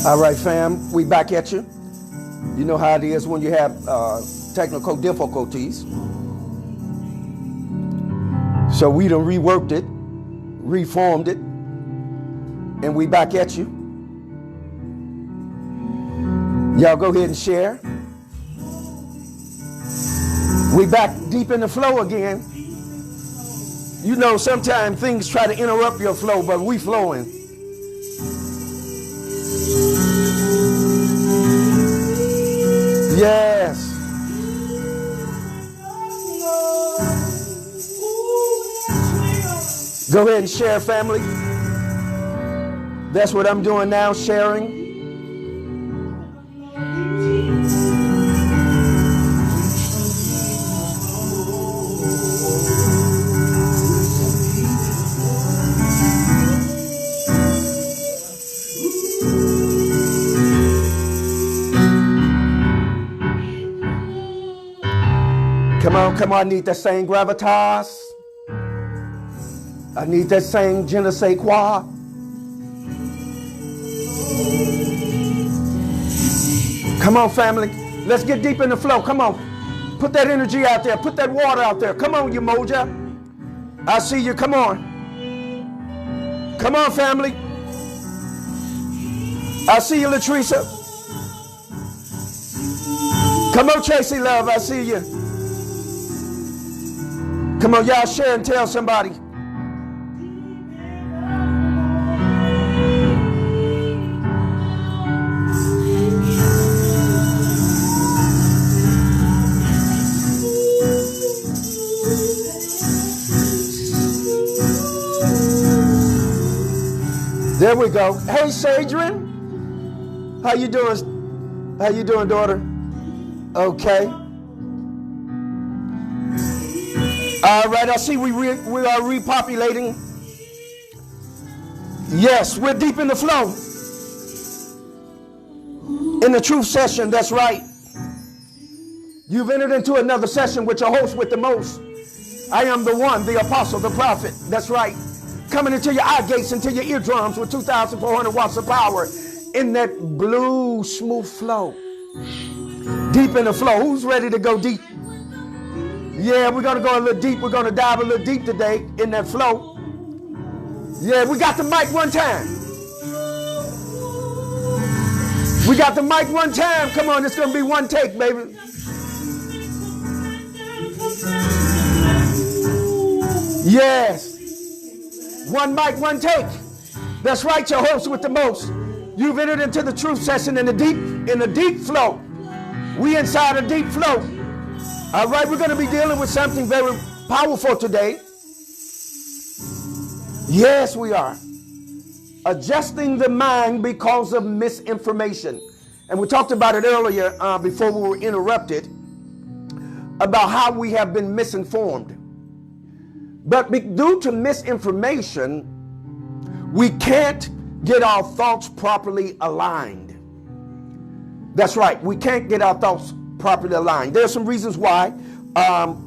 All right, fam, we back at you. You know how it is when you have technical difficulties. So we done reworked it, reformed it, and we back at you. Y'all go ahead and share. We back deep in the flow again. You know, sometimes things try to interrupt your flow, but we flowing. Yes. Go ahead and share, family. That's what I'm doing now, sharing. Come on, I need that same gravitas. I need that same je ne sais quoi. Come on, family. Let's get deep in the flow. Come on. Put that energy out there. Put that water out there. Come on, you Moja. I see you. Come on. Come on, family. I see you, Latricia. Come on, Tracy Love. I see you. Come on, y'all share and tell somebody. There we go. Hey, Sadrian. How you doing? How you doing, daughter? Okay. All right, I see we are repopulating. Yes, we're deep in the flow. In the truth session, that's right. You've entered into another session with your host with the most. I am the one, the apostle, the prophet. That's right. Coming into your eye gates, into your eardrums with 2,400 watts of power in that blue, smooth flow. Deep in the flow. Who's ready to go deep? Yeah, we're going to go a little deep. We're going to dive a little deep today in that flow. Yeah, we got the mic one time. We got the mic one time. Come on, it's going to be one take, baby. Yes. One mic, one take. That's right, your host with the most. You've entered into the truth session in the deep flow. We inside a deep flow. All right, we're going to be dealing with something very powerful today. Yes, we are. Adjusting the mind because of misinformation. And we talked about it earlier before we were interrupted about how we have been misinformed. But due to misinformation, we can't get our thoughts properly aligned. That's right. We can't get our thoughts properly aligned. There are some reasons why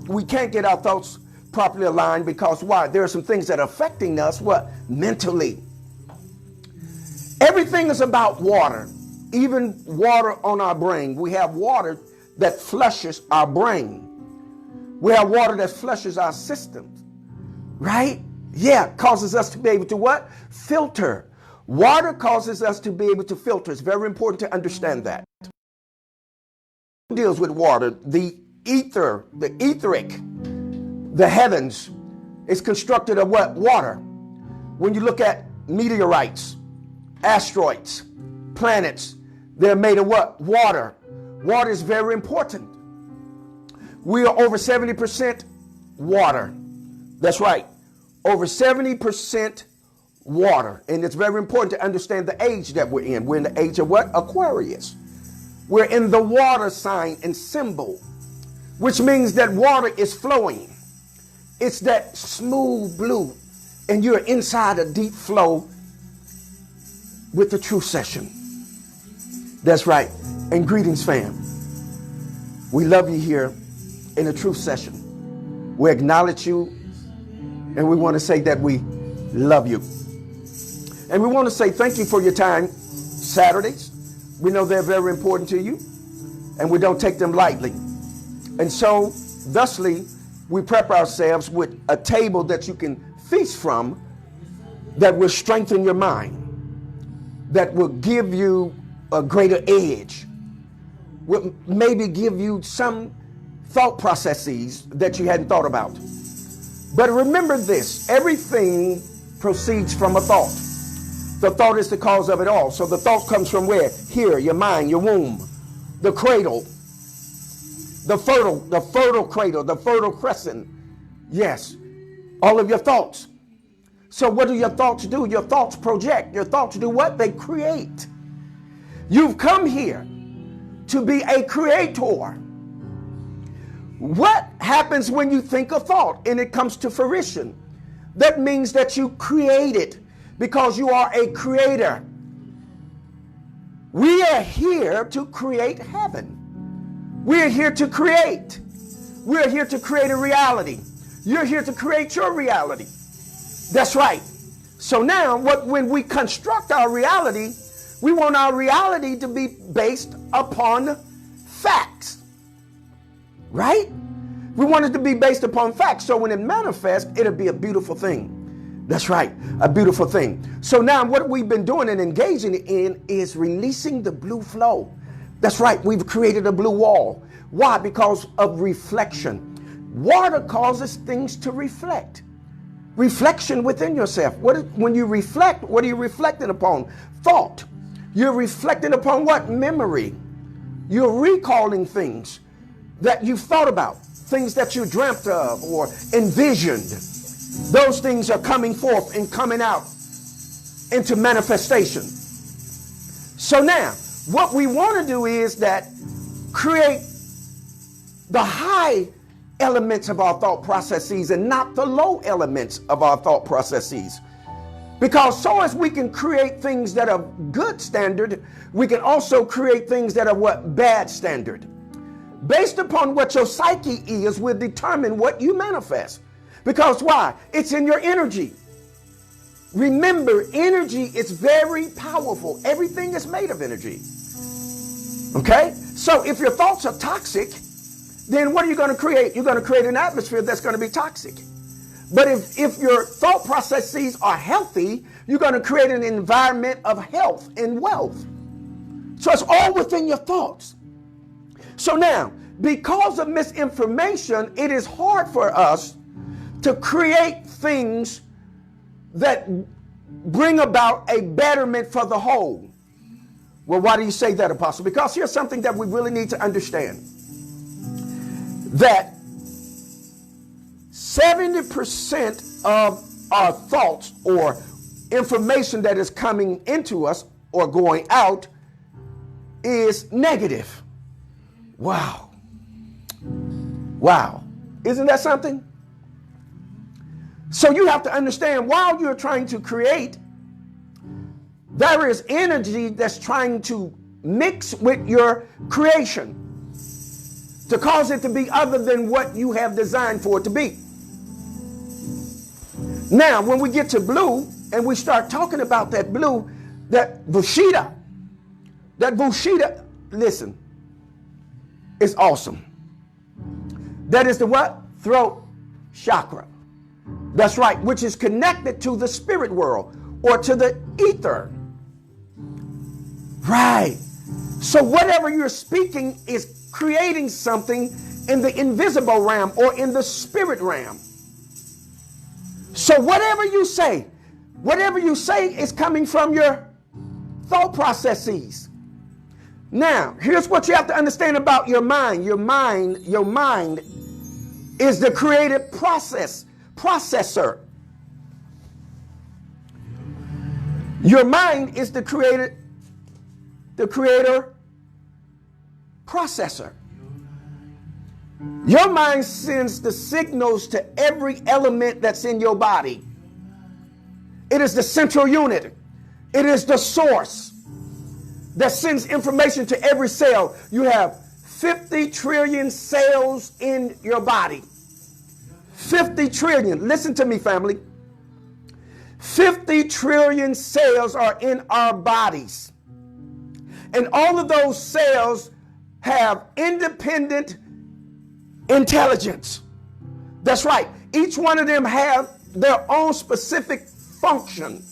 we can't get our thoughts properly aligned, because why? There are some things that are affecting us, what? Mentally. Everything is about water, even water on our brain. We have water that flushes our brain. We have water that flushes our systems, right? Yeah, causes us to be able to what? Filter. Water causes us to be able to filter. It's very important to understand that. Deals with water, the ether, the etheric, the heavens is constructed of what? Water. When you look at meteorites, asteroids, planets, they're made of what? Water. Water is very important. We are over 70% water. That's right. Over 70% water. And it's very important to understand the age that we're in. We're in the age of what? Aquarius. We're in the water sign and symbol, which means that water is flowing. It's that smooth blue, and you're inside a deep flow with the truth session. That's right. And greetings, fam. We love you here in the truth session. We acknowledge you, and we want to say that we love you. And we want to say thank you for your time Saturdays. We know they're very important to you, and we don't take them lightly. And so, thusly, we prep ourselves with a table that you can feast from that will strengthen your mind, that will give you a greater edge, will maybe give you some thought processes that you hadn't thought about. But remember this, everything proceeds from a thought. The thought is the cause of it all. So the thought comes from where? Here, your mind, your womb, the cradle, the fertile cradle, the fertile crescent. Yes, all of your thoughts. So what do your thoughts do? Your thoughts project. Your thoughts do what? They create. You've come here to be a creator. What happens when you think a thought and it comes to fruition? That means that you create it because you are a creator. We are here to create heaven. We're here to create. We're here to create a reality. You're here to create your reality. That's right. So now, when we construct our reality, we want our reality to be based upon facts. Right? We want it to be based upon facts. So when it manifests, it'll be a beautiful thing. That's right, a beautiful thing. So now what we've been doing and engaging in is releasing the blue flow. That's right, we've created a blue wall. Why? Because of reflection. Water causes things to reflect. Reflection within yourself. When you reflect, what are you reflecting upon? Thought. You're reflecting upon what? Memory. You're recalling things that you've thought about, things that you dreamt of or envisioned. Those things are coming forth and coming out into manifestation. So now, what we want to do is that create the high elements of our thought processes and not the low elements of our thought processes. Because so as we can create things that are good standard, we can also create things that are what? Bad standard. Based upon what your psyche is will determine what you manifest. Because why? It's in your energy. Remember, energy is very powerful. Everything is made of energy. Okay? So if your thoughts are toxic, then what are you going to create? You're going to create an atmosphere that's going to be toxic. But if your thought processes are healthy, you're going to create an environment of health and wealth. So it's all within your thoughts. So now, because of misinformation, it is hard for us to create things that bring about a betterment for the whole. Well, why do you say that, Apostle? Because here's something that we really need to understand. That 70% of our thoughts or information that is coming into us or going out is negative. Wow. Wow. Isn't that something? So you have to understand, while you're trying to create, there is energy that's trying to mix with your creation to cause it to be other than what you have designed for it to be. Now, when we get to blue and we start talking about that blue, that Vushita, listen, it's awesome. That is the what? Throat chakra. That's right, which is connected to the spirit world or to the ether. Right. So whatever you're speaking is creating something in the invisible realm or in the spirit realm. So whatever you say is coming from your thought processes. Now, here's what you have to understand about your mind. Your mind is the creative processor. Your mind is the creator processor. Your mind sends the signals to every element that's in your body. It is the central unit. It is the source that sends information to every cell. You have 50 trillion cells in your body. 50 trillion. Listen to me, family. 50 trillion cells are in our bodies. And all of those cells have independent intelligence. That's right. Each one of them have their own specific function.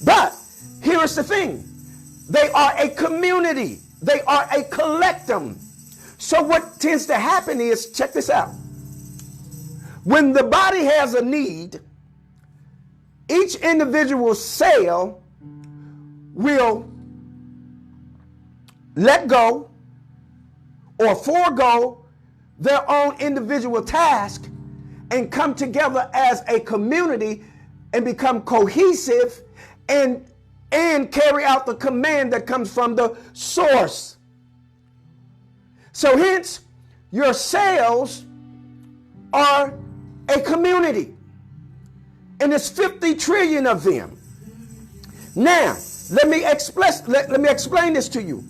But here is the thing. They are a community. They are a collective. So what tends to happen is, check this out. When the body has a need, each individual cell will let go or forego their own individual task and come together as a community and become cohesive and carry out the command that comes from the source. So hence, your cells are a community, and there's 50 trillion of them. Now, let me explain this to you.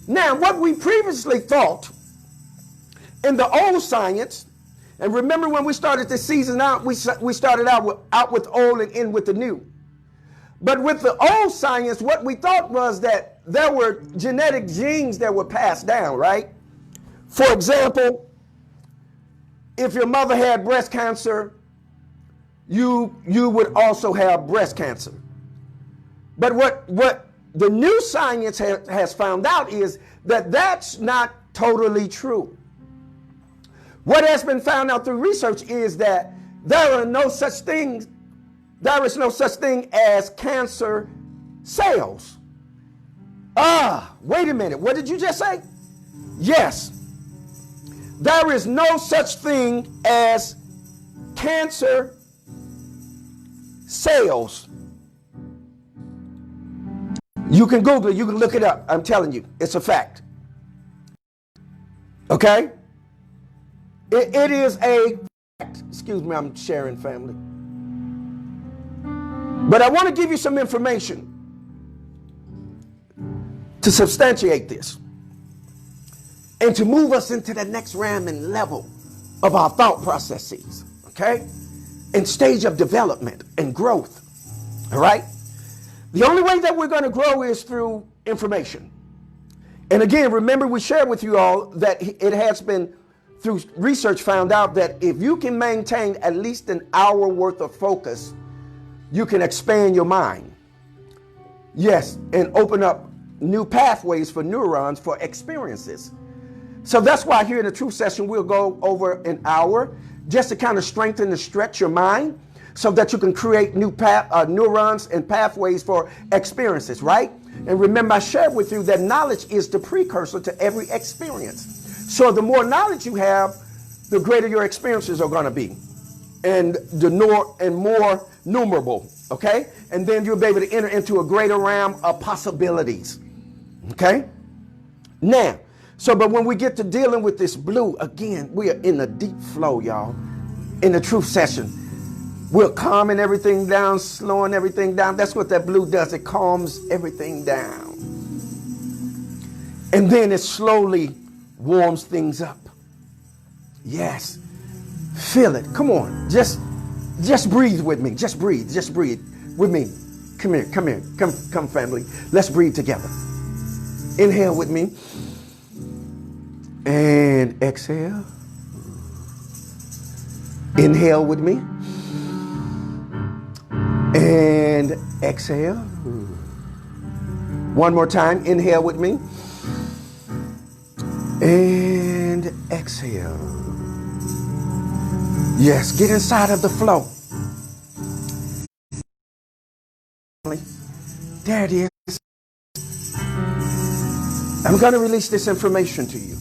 Now, what we previously thought in the old science, and remember when we started this season out, we started out with old and in with the new. But with the old science, what we thought was that there were genetic genes that were passed down, right? For example, if your mother had breast cancer, you would also have breast cancer. But what the new science has found out is that that's not totally true. What has been found out through research is that there is no such thing as cancer cells. Wait a minute. What did you just say? Yes. There is no such thing as cancer cells. You can Google it. You can look it up. I'm telling you. It's a fact. Okay? It is a fact. Excuse me, I'm sharing, family. But I want to give you some information to substantiate this and to move us into the next realm and level of our thought processes, okay? And stage of development and growth, all right? The only way that we're going to grow is through information. And again, remember we shared with you all that it has been through research found out that if you can maintain at least an hour worth of focus, you can expand your mind. Yes, and open up new pathways for neurons for experiences. So that's why here in the Truth Session, we'll go over an hour just to kind of strengthen and stretch your mind so that you can create new neurons and pathways for experiences, right? And remember, I shared with you that knowledge is the precursor to every experience. So the more knowledge you have, the greater your experiences are going to be, and more numerable, okay? And then you'll be able to enter into a greater realm of possibilities, okay? Now, but when we get to dealing with this blue, again, we are in a deep flow, y'all, in the Truth Session. We're calming everything down, slowing everything down. That's what that blue does. It calms everything down. And then it slowly warms things up. Yes. Feel it. Come on. Just breathe with me. Just breathe with me. Come here. Come, family. Let's breathe together. Inhale with me. And exhale. Inhale with me. And exhale. One more time. Inhale with me. And exhale. Yes, get inside of the flow. There it is. I'm going to release this information to you.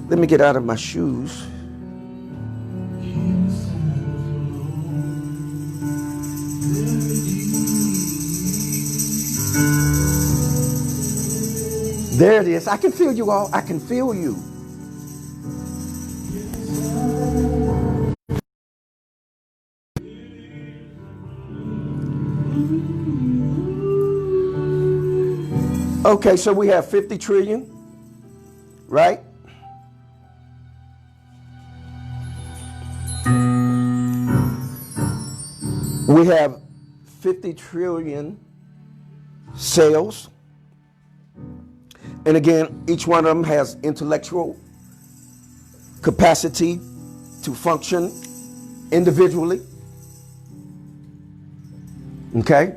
Let me get out of my shoes. There it is. I can feel you all. I can feel you. Okay, so we have 50 trillion, right? We have 50 trillion cells. And again, each one of them has intellectual capacity to function individually. Okay?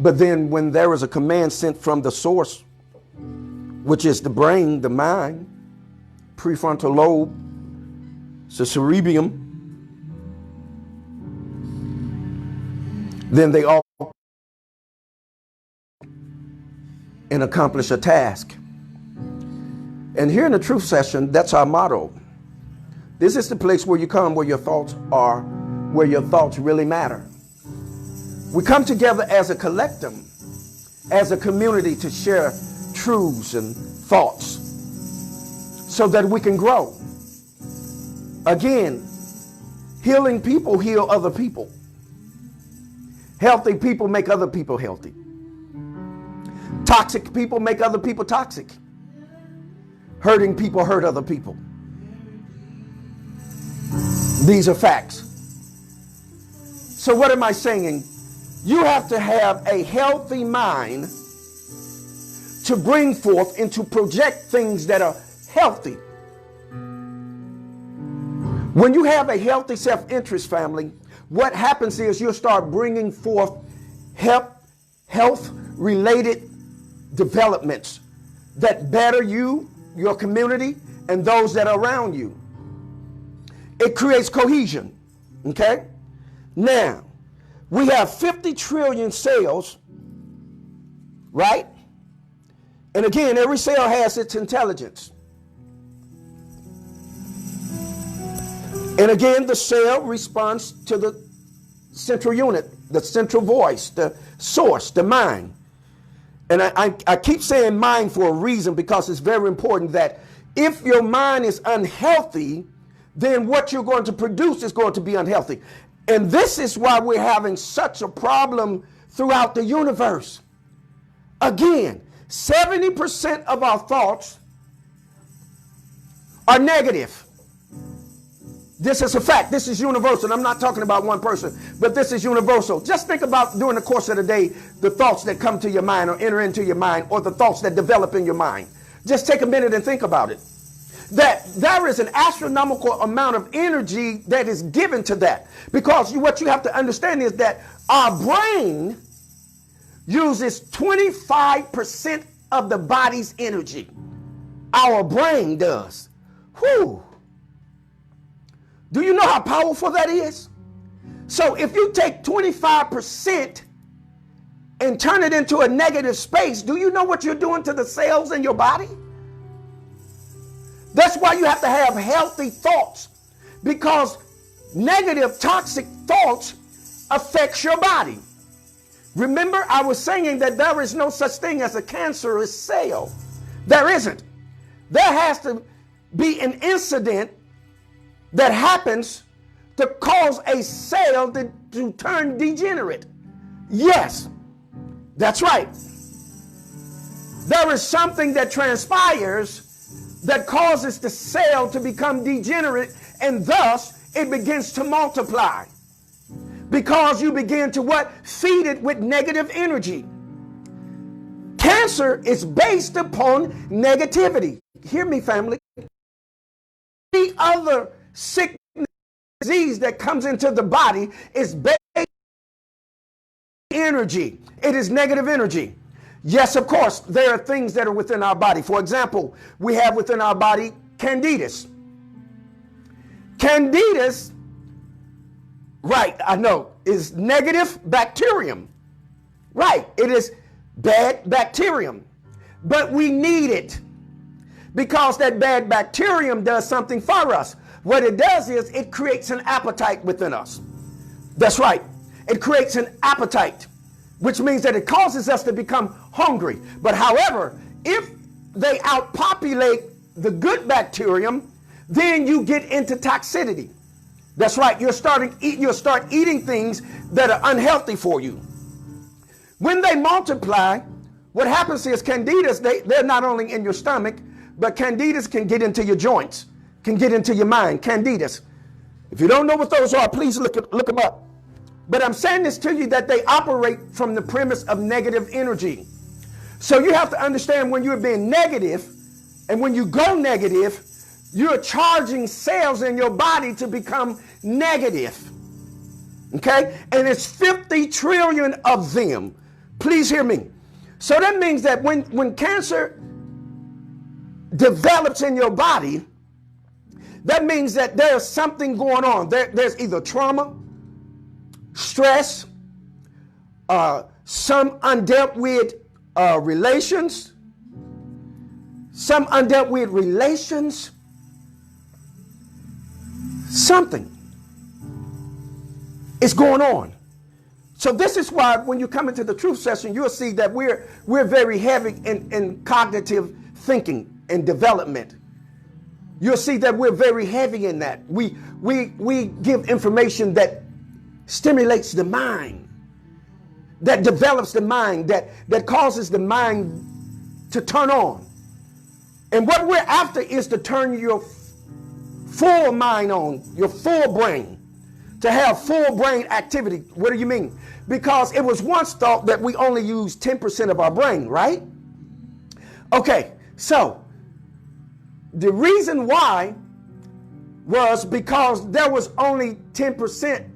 But then when there is a command sent from the source, which is the brain, the mind, prefrontal lobe, the cerebellum, then they all and accomplish a task. And here in the truth session, that's our motto. This is the place where you come, where your thoughts are, where your thoughts really matter. We come together as a collective, as a community, to share truths and thoughts so that we can grow. Again, healing people heal other people. Healthy people make other people healthy. Toxic people make other people toxic. Hurting people hurt other people. These are facts. So what am I saying? You have to have a healthy mind to bring forth and to project things that are healthy. When you have a healthy self-interest, family, what happens is you'll start bringing forth health-related developments that better you, your community, and those that are around you. It creates cohesion. Okay? Now, we have 50 trillion cells, right? And again, every cell has its intelligence. And again, the cell responds to the central unit, the central voice, the source, the mind. And I keep saying mind for a reason, because it's very important that if your mind is unhealthy, then what you're going to produce is going to be unhealthy. And this is why we're having such a problem throughout the universe. Again, 70% of our thoughts are negative. This is a fact. This is universal. I'm not talking about one person, but this is universal. Just think about, during the course of the day, the thoughts that come to your mind or enter into your mind, or the thoughts that develop in your mind. Just take a minute and think about it. That there is an astronomical amount of energy that is given to that. Because what you have to understand is that our brain uses 25% of the body's energy. Our brain does. Whew. Do you know how powerful that is? So if you take 25% and turn it into a negative space, do you know what you're doing to the cells in your body? That's why you have to have healthy thoughts, because negative, toxic thoughts affects your body. Remember, I was saying that there is no such thing as a cancerous cell. There isn't. There has to be an incident that happens to cause a cell to turn degenerate. Yes, that's right. There is something that transpires that causes the cell to become degenerate, and thus it begins to multiply. Because you begin to what? Feed it with negative energy. Cancer is based upon negativity. Hear me, family. Any other sickness, disease that comes into the body is based on energy. It is negative energy. Yes, of course, there are things that are within our body. For example, we have within our body candidus. Candidus, right, I know, is negative bacterium. Right, it is bad bacterium. But we need it, because that bad bacterium does something for us. What it does is it creates an appetite within us. That's right. It creates an appetite, which means that it causes us to become hungry. But however, if they outpopulate the good bacterium, then you get into toxicity. That's right. You'll start eating things that are unhealthy for you. When they multiply, what happens is candidus, they're not only in your stomach, but candidus can get into your joints, can get into your mind. Candidus. If you don't know what those are, please look them up. But I'm saying this to you, that they operate from the premise of negative energy. So you have to understand when you're being negative and when you go negative, you're charging cells in your body to become negative. Okay? And it's 50 trillion of them. Please hear me. So that means that when cancer develops in your body, that means that there's something going on. There's either trauma, stress, some undealt with relations, something is going on. So this is why when you come into the truth session, you'll see that we're very heavy in cognitive thinking and development. You'll see that we're very heavy in that. We give information that stimulates the mind, that develops the mind, that causes the mind to turn on. And what we're after is to turn your full mind on, your full brain, to have full brain activity. What do you mean? Because it was once thought that we only use 10% of our brain, right? Okay, so the reason why was because there was only 10%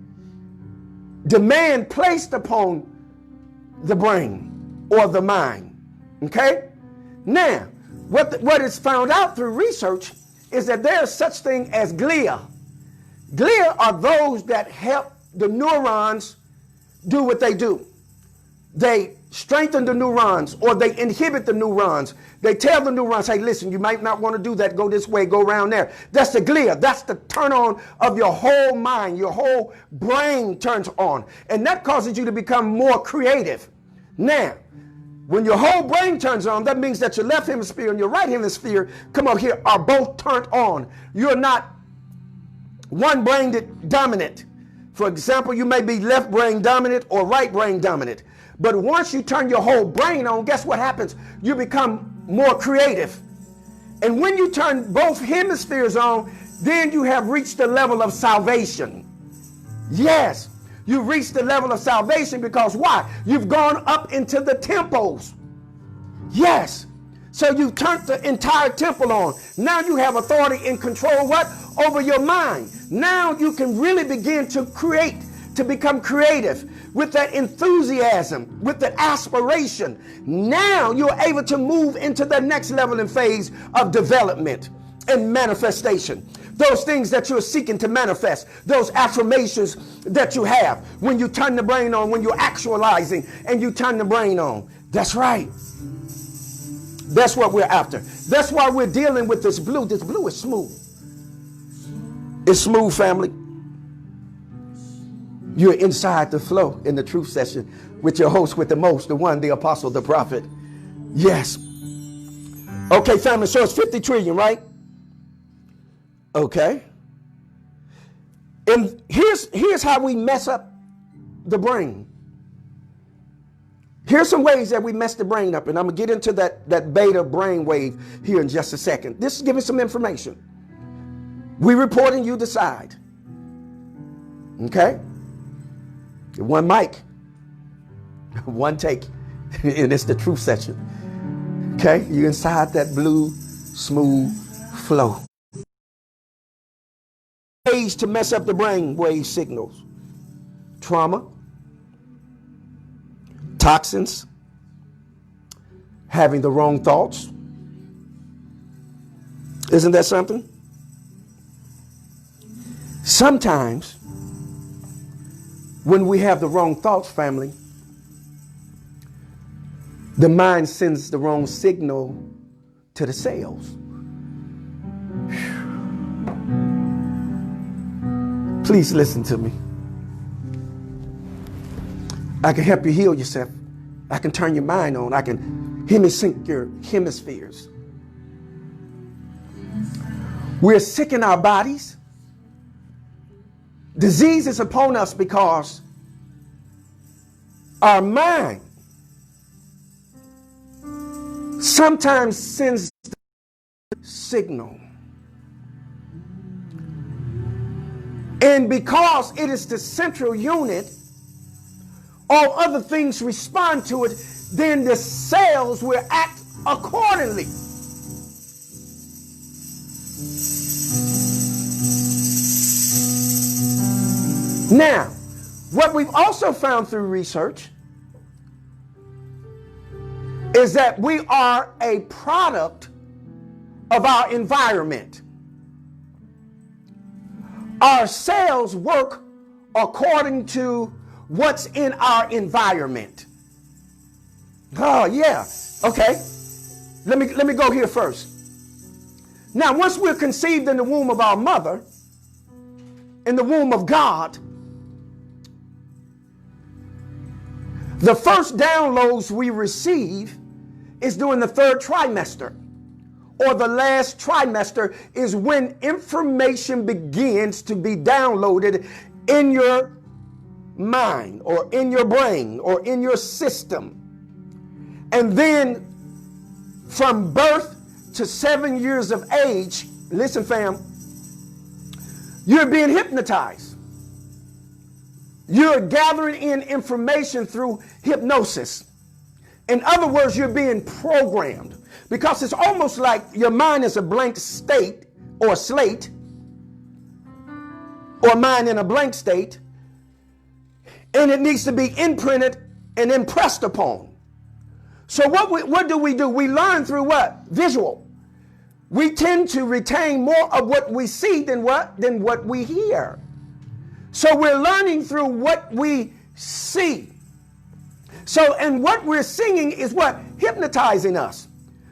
demand placed upon the brain or the mind. Okay? Now, what is found out through research is that there is such thing as glia. Glia are those that help the neurons do what they do. They strengthen the neurons or they inhibit the neurons. They tell the neurons, hey, listen, you might not want to do that. Go this way, go around there. That's the glia. That's the turn on of your whole mind. Your whole brain turns on. And that causes you to become more creative. Now, when your whole brain turns on, that means that your left hemisphere and your right hemisphere, come up here, are both turned on. You're not one brain dominant. For example, you may be left brain dominant or right brain dominant. But once you turn your whole brain on, guess what happens? You become more creative. And when you turn both hemispheres on, then you have reached the level of salvation. Yes, you've reached the level of salvation because why? You've gone up into the temples. Yes. So you turned the entire temple on. Now you have authority and control what? Over your mind. Now you can really begin to create, to become creative with that enthusiasm, with that aspiration. Now you're able to move into the next level and phase of development and manifestation. Those things that you're seeking to manifest, those affirmations that you have when you turn the brain on, when you're actualizing and you turn the brain on. That's right. That's what we're after. That's why we're dealing with this blue. This blue is smooth. It's smooth, family. You're inside the flow in the truth session with your host with the most, the one, the apostle, the prophet. Yes. Okay, family, so it's 50 trillion, right? Okay. And here's how we mess up the brain. Here's some ways that we mess the brain up, and I'm going to get into that beta brain wave here in just a second. This is giving some information. We reporting, you decide. Okay? One mic, one take, and it's the truth session. Okay? You're inside that blue, smooth flow. Ways to mess up the brain wave signals. Trauma, toxins, having the wrong thoughts. Isn't that something? Sometimes when we have the wrong thoughts, family, the mind sends the wrong signal to the cells. Please listen to me. I can help you heal yourself. I can turn your mind on. I can hemisync your hemispheres. We're sick in our bodies. Disease is upon us because our mind sometimes sends the signal. And because it is the central unit all other things respond to it, then the cells will act accordingly. Now, what we've also found through research is that we are a product of our environment. Our cells work according to what's in our environment. Oh, yeah. Okay. Let me go here first. Now, once we're conceived in the womb of our mother, in the womb of God, the first downloads we receive is during the third trimester, or the last trimester is when information begins to be downloaded in your mind or in your brain or in your system. And then from birth to 7 years of age, listen fam, you're being hypnotized. You're gathering in information through hypnosis. In other words, you're being programmed, because it's almost like your mind is a blank state or slate, or mind in a blank state, and it needs to be imprinted and impressed upon. So what do? We learn through what? Visual. We tend to retain more of what we see than what we hear. So we're learning through what we see. So, and what we're seeing is what? Hypnotizing us.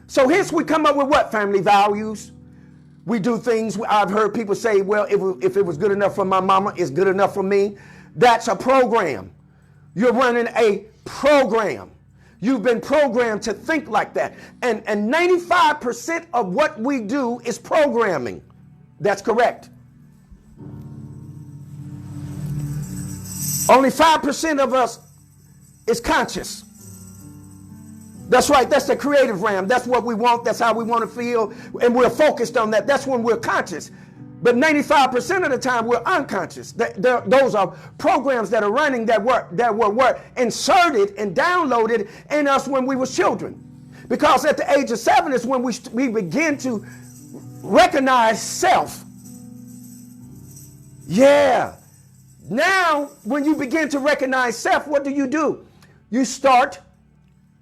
So hence we come up with what? Family values. We do things. I've heard people say, well, if it was good enough for my mama, it's good enough for me. That's a program. You're running a program. You've been programmed to think like that. And 95% of what we do is programming. That's correct. Only 5% of us is conscious. That's right. That's the creative realm. That's what we want. That's how we want to feel. And we're focused on that. That's when we're conscious. But 95% of the time we're unconscious. Those are programs that are running that were inserted and downloaded in us when we were children. Because at the age of 7 is when we begin to recognize self. Yeah. Now, when you begin to recognize self, what do? You start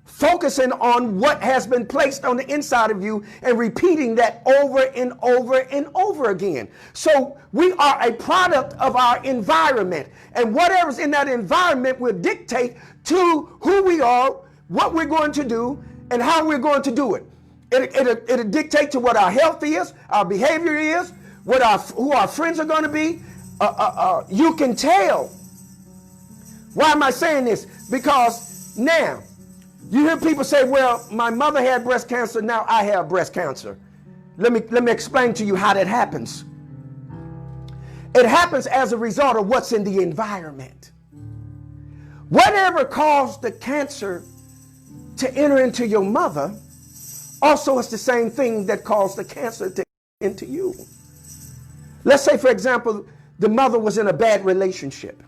focusing on what has been placed on the inside of you and repeating that over and over and over again. So we are a product of our environment, and whatever's in that environment will dictate to who we are, what we're going to do, and how we're going to do it. It'll dictate to what our health is, our behavior is, who our friends are going to be. You can tell. Why am I saying this? Because now you hear people say, well, my mother had breast cancer, now I have breast cancer. Let me explain to you how that happens. It happens as a result of what's in the environment. Whatever caused the cancer to enter into your mother also is the same thing that caused the cancer to enter into you. Let's say, for example, the mother was in a bad relationship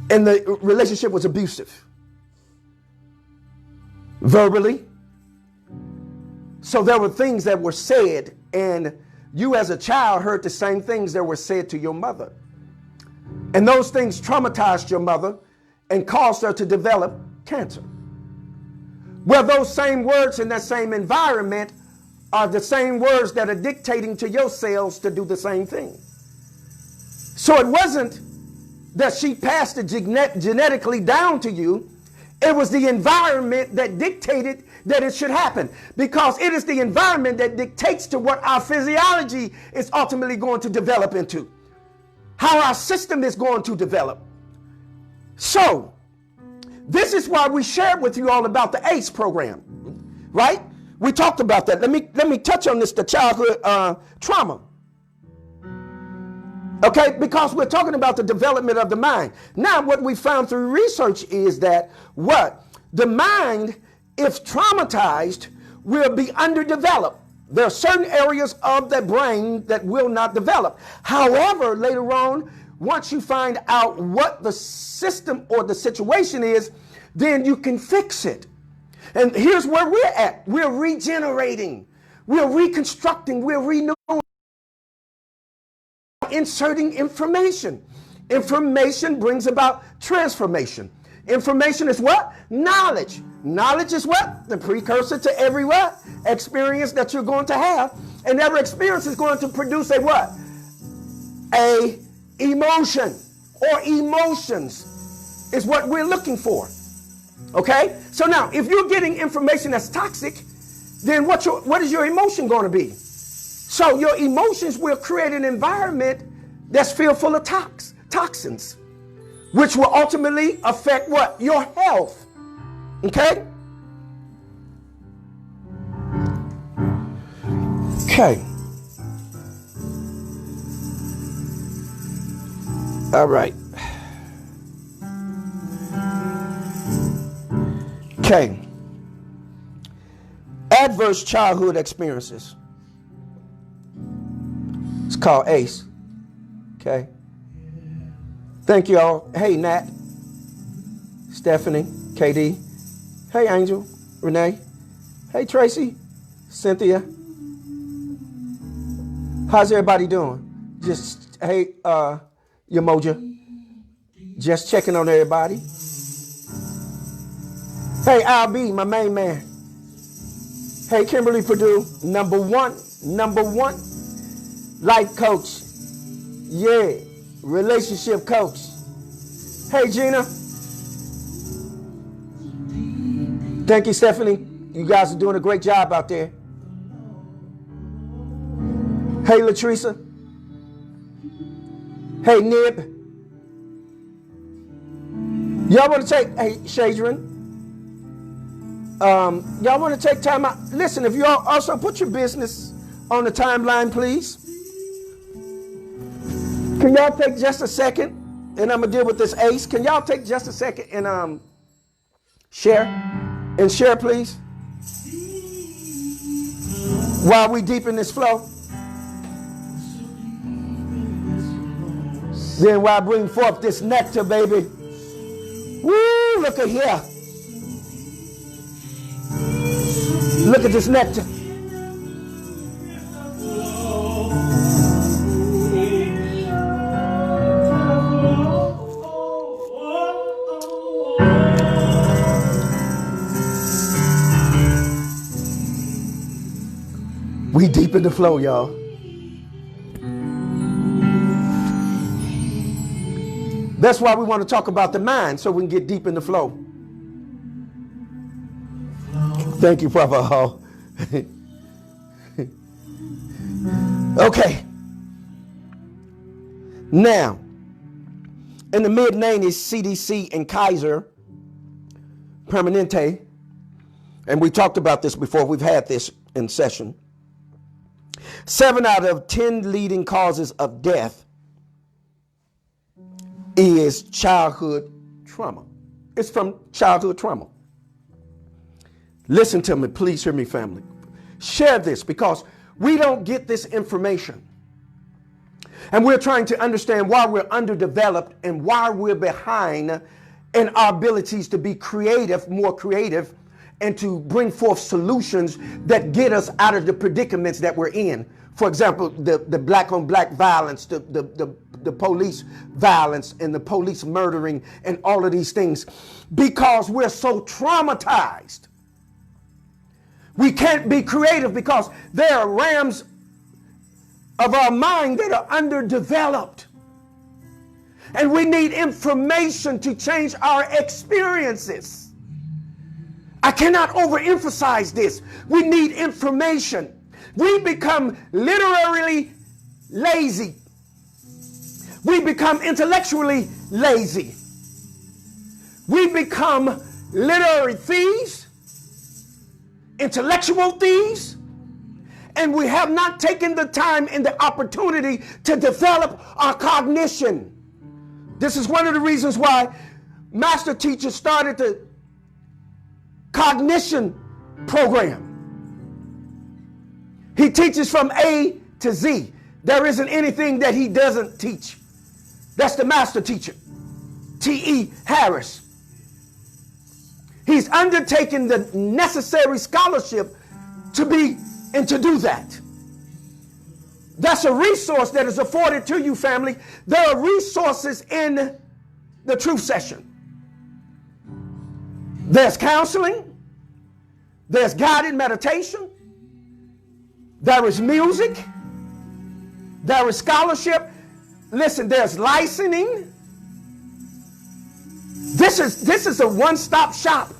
and the relationship was abusive. Verbally. So there were things that were said, and you as a child heard the same things that were said to your mother. And those things traumatized your mother and caused her to develop cancer. Well, those same words in that same environment are the same words that are dictating to your cells to do the same thing. So it wasn't that she passed it genetically down to you. It was the environment that dictated that it should happen, because it is the environment that dictates to what our physiology is ultimately going to develop into, how our system is going to develop. So this is why we shared with you all about the ACE program, right? We talked about that. Let me touch on this, the childhood trauma. Okay, because we're talking about the development of the mind. Now, what we found through research is that the mind, if traumatized, will be underdeveloped. There are certain areas of the brain that will not develop. However, later on, once you find out what the system or the situation is, then you can fix it. And here's where we're at. We're regenerating. We're reconstructing. We're renewing. Inserting information. Information brings about transformation. Information is what? Knowledge. Knowledge is what? The precursor to every what? Experience that you're going to have. And every experience is going to produce a what? A emotion, or emotions is what we're looking for. Okay? So now, if you're getting information that's toxic, then what is your emotion going to be? So your emotions will create an environment that's filled full of toxins, which will ultimately affect what? Your health. Okay? Okay. All right. Okay. Adverse childhood experiences. It's called ACE. Okay. Thank you all. Hey, Nat, Stephanie, KD. Hey, Angel, Renee. Hey, Tracy, Cynthia. How's everybody doing? Just, hey, Yamoja. Just checking on everybody. Hey, Al B, my main man. Hey, Kimberly Purdue, number one, life coach. Yeah, relationship coach. Hey, Gina. Thank you, Stephanie. You guys are doing a great job out there. Hey, Latricia. Hey, Nib. Y'all want to take, hey, Shadrin. Y'all want to take time out? Listen, if you all also put your business on the timeline, please. Can y'all take just a second? And I'm going to deal with this ACE. Can y'all take just a second and share? And share, please. While we deep in this flow. Then while I bring forth this nectar, baby. Woo, look at here. Look at this nectar. We deep in the flow, y'all. That's why we want to talk about the mind, so we can get deep in the flow. Thank you, Prophet Hall. Okay. Now, in the mid-90s, CDC and Kaiser Permanente, and we talked about this before, we've had this in session. 7 out of 10 leading causes of death is childhood trauma. It's from childhood trauma. Listen to me, please hear me, family. Share this because we don't get this information. And we're trying to understand why we're underdeveloped and why we're behind in our abilities to be creative, more creative, and to bring forth solutions that get us out of the predicaments that we're in. For example, the black on black violence, the police violence and the police murdering and all of these things, because we're so traumatized. We can't be creative because there are realms of our mind that are underdeveloped. And we need information to change our experiences. I cannot overemphasize this. We need information. We become literally lazy. We become intellectually lazy. We become literary thieves, intellectual thieves, and we have not taken the time and the opportunity to develop our cognition. This is one of the reasons why master teachers started the cognition program. He teaches from A to Z. There isn't anything that he doesn't teach. That's the master teacher, T.E. Harris. He's undertaken the necessary scholarship to be and to do that. That's a resource that is afforded to you, family. There are resources in the truth session. There's counseling. There's guided meditation. There is music. There is scholarship. Listen, there's licensing. This is a one-stop shop.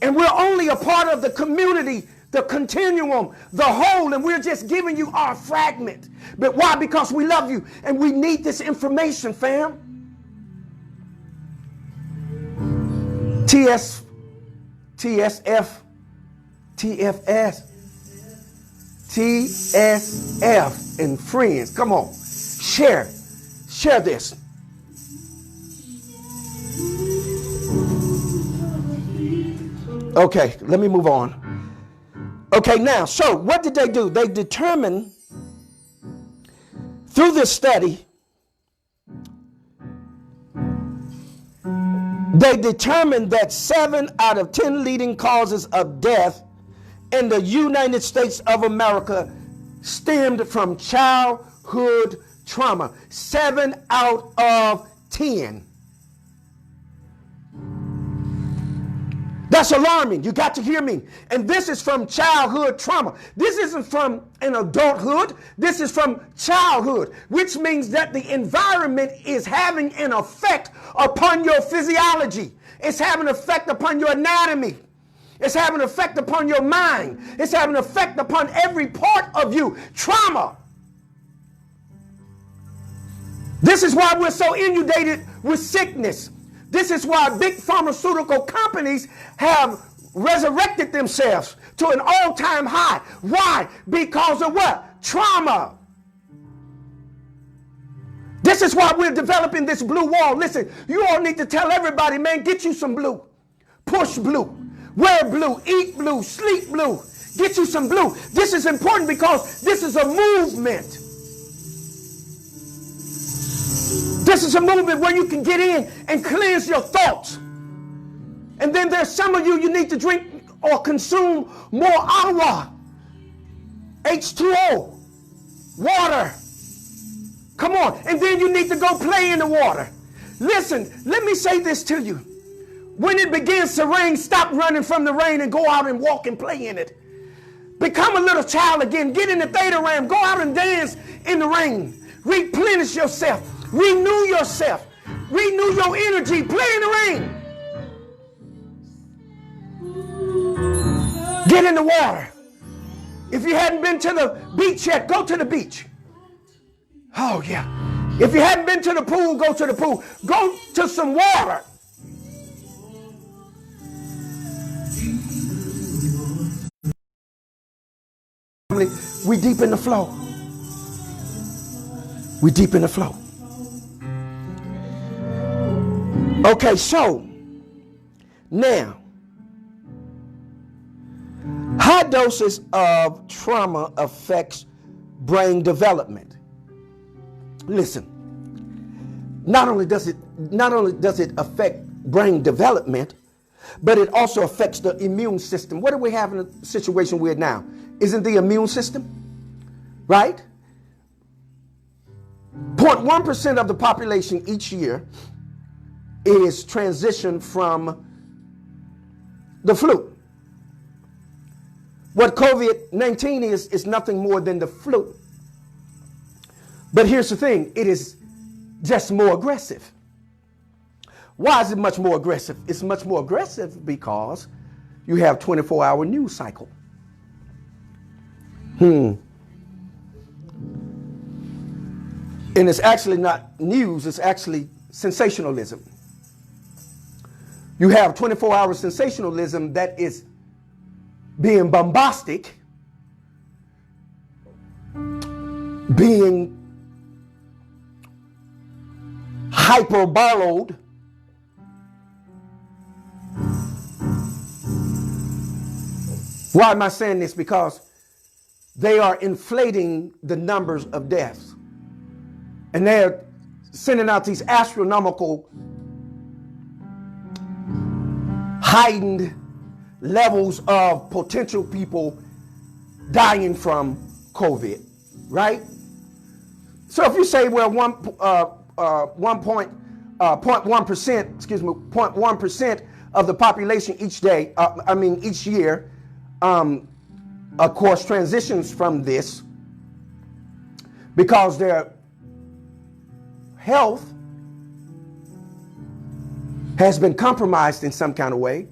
And we're only a part of the community, the continuum, the whole, and we're just giving you our fragment. But why? Because we love you and we need this information, fam. TSF, TFS, TSF, and friends. Come on, share this. Okay, let me move on. Okay, now, so what did they do? They determined through this study, they determined that 7 out of 10 leading causes of death in the United States of America stemmed from childhood trauma. 7 out of 10. That's alarming. You got to hear me. And this is from childhood trauma. This isn't from an adulthood. This is from childhood, which means that the environment is having an effect upon your physiology. It's having an effect upon your anatomy. It's having an effect upon your mind. It's having an effect upon every part of you. Trauma. This is why we're so inundated with sickness. This is why big pharmaceutical companies have resurrected themselves to an all-time high. Why? Because of what? Trauma. This is why we're developing this blue wall. Listen, you all need to tell everybody, man, get you some blue. Push blue. Wear blue. Eat blue. Sleep blue. Get you some blue. This is important because this is a movement. This is a movement where you can get in and cleanse your thoughts. And then there's some of you need to drink or consume more agua, H2O, water. Come on. And then you need to go play in the water. Listen, let me say this to you. When it begins to rain, stop running from the rain and go out and walk and play in it. Become a little child again. Get in the theta realm. Go out and dance in the rain. Replenish yourself. Renew yourself. Renew your energy. Play in the rain. Get in the water. If you hadn't been to the beach yet, go to the beach. Oh, yeah. If you hadn't been to the pool, go to the pool. Go to some water. We deep in the flow. We deep in the flow. Okay, so now, high doses of trauma affects brain development. Listen, not only does it affect brain development, but it also affects the immune system. What are we having a situation with now? Isn't the immune system, right? 0.1% of the population each year is transitioned from the flu. What COVID-19 is nothing more than the flu. But here's the thing, it is just more aggressive. Why is it much more aggressive? It's much more aggressive because you have 24-hour news cycle. And it's actually not news, it's actually sensationalism. You have 24-hour sensationalism that is being bombastic, being hyperboled, why am I saying this? Because they are inflating the numbers of deaths. And they're sending out these astronomical heightened levels of potential people dying from COVID, right? So if you say, well, 0.1% of the population each year, of course, transitions from this because their health has been compromised in some kind of way.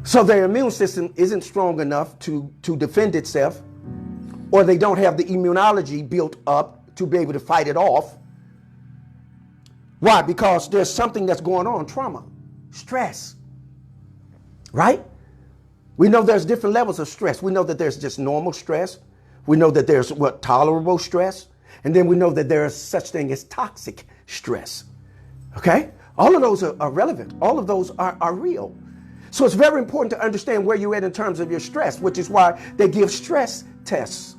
So their immune system isn't strong enough to defend itself, or they don't have the immunology built up to be able to fight it off. Why? Because there's something that's going on, trauma, stress, right? We know there's different levels of stress. We know that there's just normal stress. We know that there's tolerable stress. And then we know that there is such thing as toxic stress. Okay? All of those are relevant. All of those are real. So it's very important to understand where you're at in terms of your stress, which is why they give stress tests.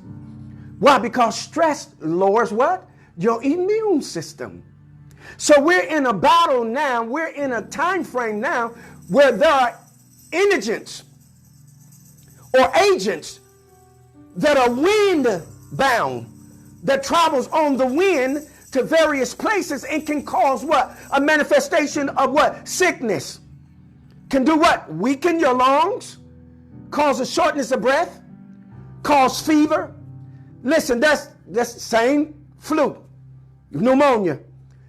Why? Because stress lowers what? Your immune system. So we're in a battle now. We're in a time frame now where there are agents or agents that are wind bound, that travels on the wind to various places and can cause what? A manifestation of what? Sickness. Can do what? Weaken your lungs, cause a shortness of breath, cause fever. Listen, that's the same flu, pneumonia,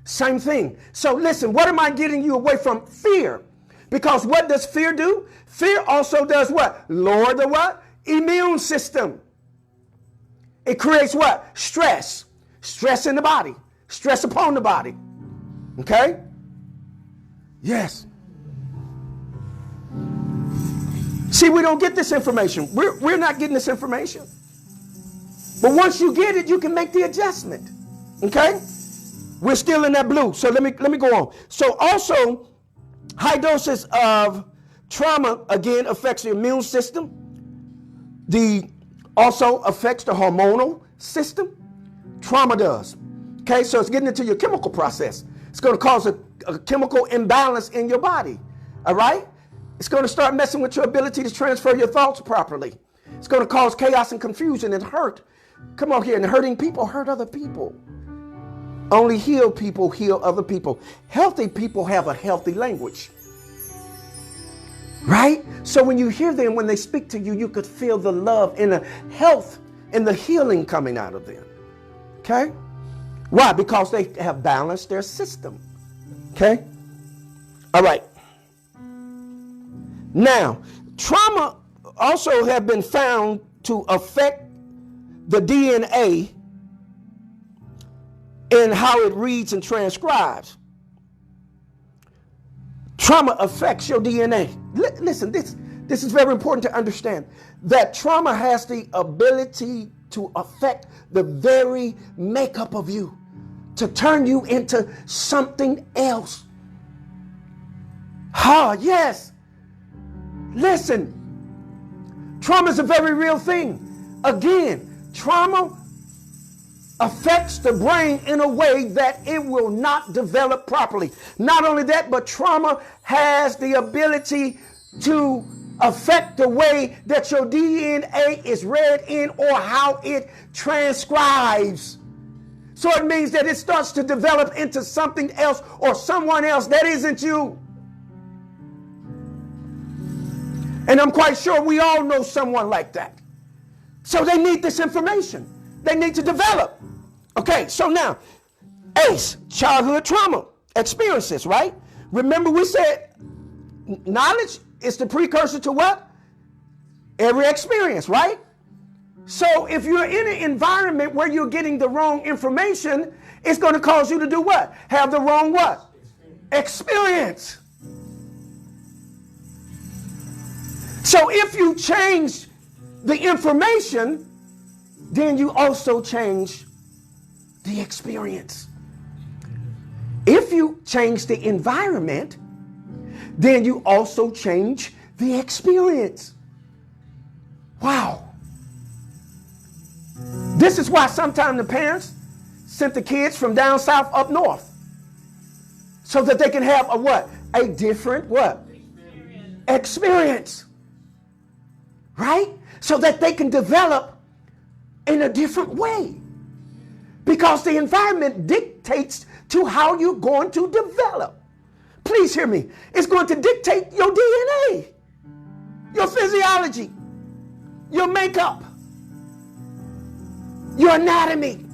same thing. So listen, what am I getting you away from? Fear. Because what does fear do? Fear also does what? Lower the what? Immune system. It creates what? Stress. Stress in the body. Stress upon the body. Okay? Yes. See, we don't get this information. We're not getting this information. But once you get it, you can make the adjustment. Okay? We're still in that blue. So let me go on. So also, high doses of trauma, again, affects the immune system. Also affects the hormonal system. Trauma does. Okay, so it's getting into your chemical process. It's going to cause a chemical imbalance in your body. All right? It's going to start messing with your ability to transfer your thoughts properly. It's going to cause chaos and confusion and hurt. Come on here, and hurting people hurt other people. Only healed people heal other people. Healthy people have a healthy language. Right? So when you hear them, when they speak to you, you could feel the love and the health and the healing coming out of them. Okay? Why? Because they have balanced their system. Okay? All right. Now, trauma also have been found to affect the DNA in how it reads and transcribes. Trauma affects your DNA. Listen, this is very important to understand, that trauma has the ability to affect the very makeup of you, to turn you into something else. Yes. Listen, trauma is a very real thing. Again, trauma affects the brain in a way that it will not develop properly. Not only that, but trauma has the ability to affect the way that your DNA is read in or how it transcribes. So it means that it starts to develop into something else or someone else that isn't you. And I'm quite sure we all know someone like that. So they need this information. They need to develop. Okay, so now, ACE, childhood trauma experiences, right? Remember we said knowledge is the precursor to what? Every experience, right? So if you're in an environment where you're getting the wrong information, it's going to cause you to do what? Have the wrong what? Experience. So if you change the information, then you also change the experience. If you change the environment, then you also change the experience. Wow. This is why sometimes the parents sent the kids from down south up north so that they can have a what? A different what? Experience. Right? So that they can develop in a different way. Because the environment dictates to how you're going to develop. Please hear me. It's going to dictate your DNA, your physiology, your makeup, your anatomy,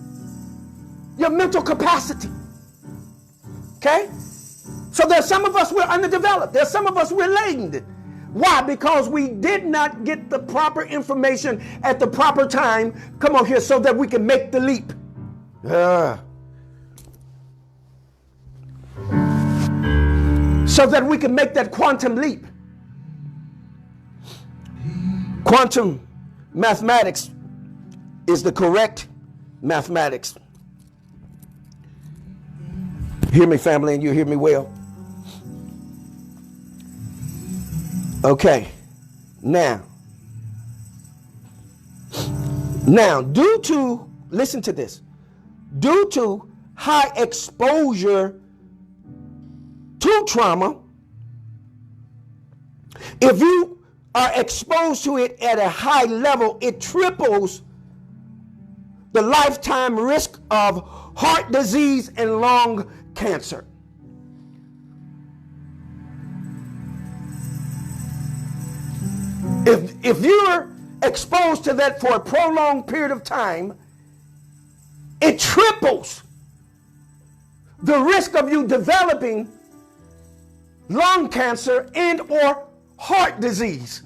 your mental capacity. Okay? So there's some of us we're underdeveloped. There's some of us we're latent. Why? Because we did not get the proper information at the proper time. Come on here, so that we can make the leap. So that we can make that quantum leap. Quantum mathematics is the correct mathematics. Hear me, family, and you hear me well. Okay. Now, due to, listen to this, due to high exposure to trauma, if you are exposed to it at a high level, it triples the lifetime risk of heart disease and lung cancer. If you're exposed to that for a prolonged period of time, it triples the risk of you developing lung cancer and or heart disease.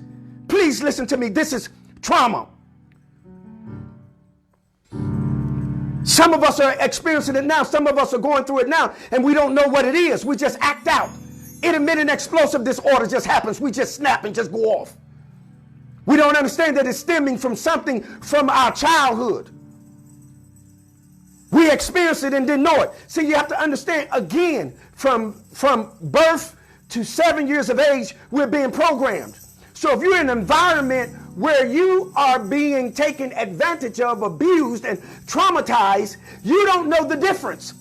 Please listen to me. This is trauma. Some of us are experiencing it now. Some of us are going through it now, and we don't know what it is. We just act out. Intermittent explosive disorder just happens. We just snap and just go off. We don't understand that it's stemming from something from our childhood. We experienced it and didn't know it. See, you have to understand, again, from birth to 7 years of age, we're being programmed. So if you're in an environment where you are being taken advantage of, abused, and traumatized, you don't know the difference.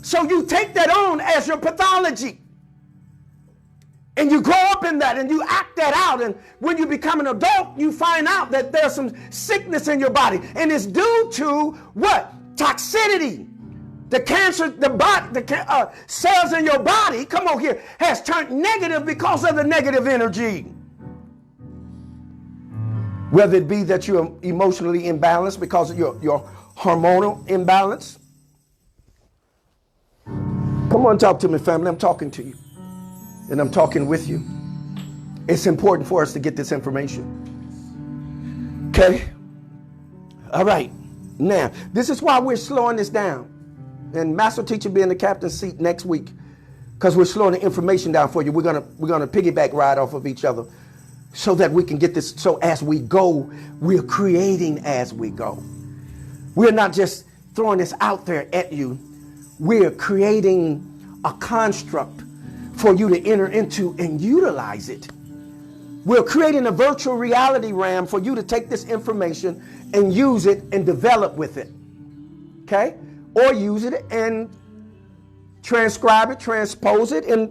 So you take that on as your pathology. And you grow up in that and you act that out. And when you become an adult, you find out that there's some sickness in your body. And it's due to what? Toxicity. The cancer, the cells in your body, come on here, has turned negative because of the negative energy. Whether it be that you're emotionally imbalanced because of your hormonal imbalance. Come on, talk to me, family. I'm talking to you. And I'm talking with you. It's important for us to get this information. Okay? All right. Now, this is why we're slowing this down. And Master Teacher be in the captain's seat next week, because we're slowing the information down for you. We're gonna piggyback ride off of each other so that we can get this. So as we go, we're creating as we go. We're not just throwing this out there at you. We're creating a construct for you to enter into and utilize it. We're creating a virtual reality RAM for you to take this information and use it and develop with it. Okay? Or use it and transcribe it, transpose it, and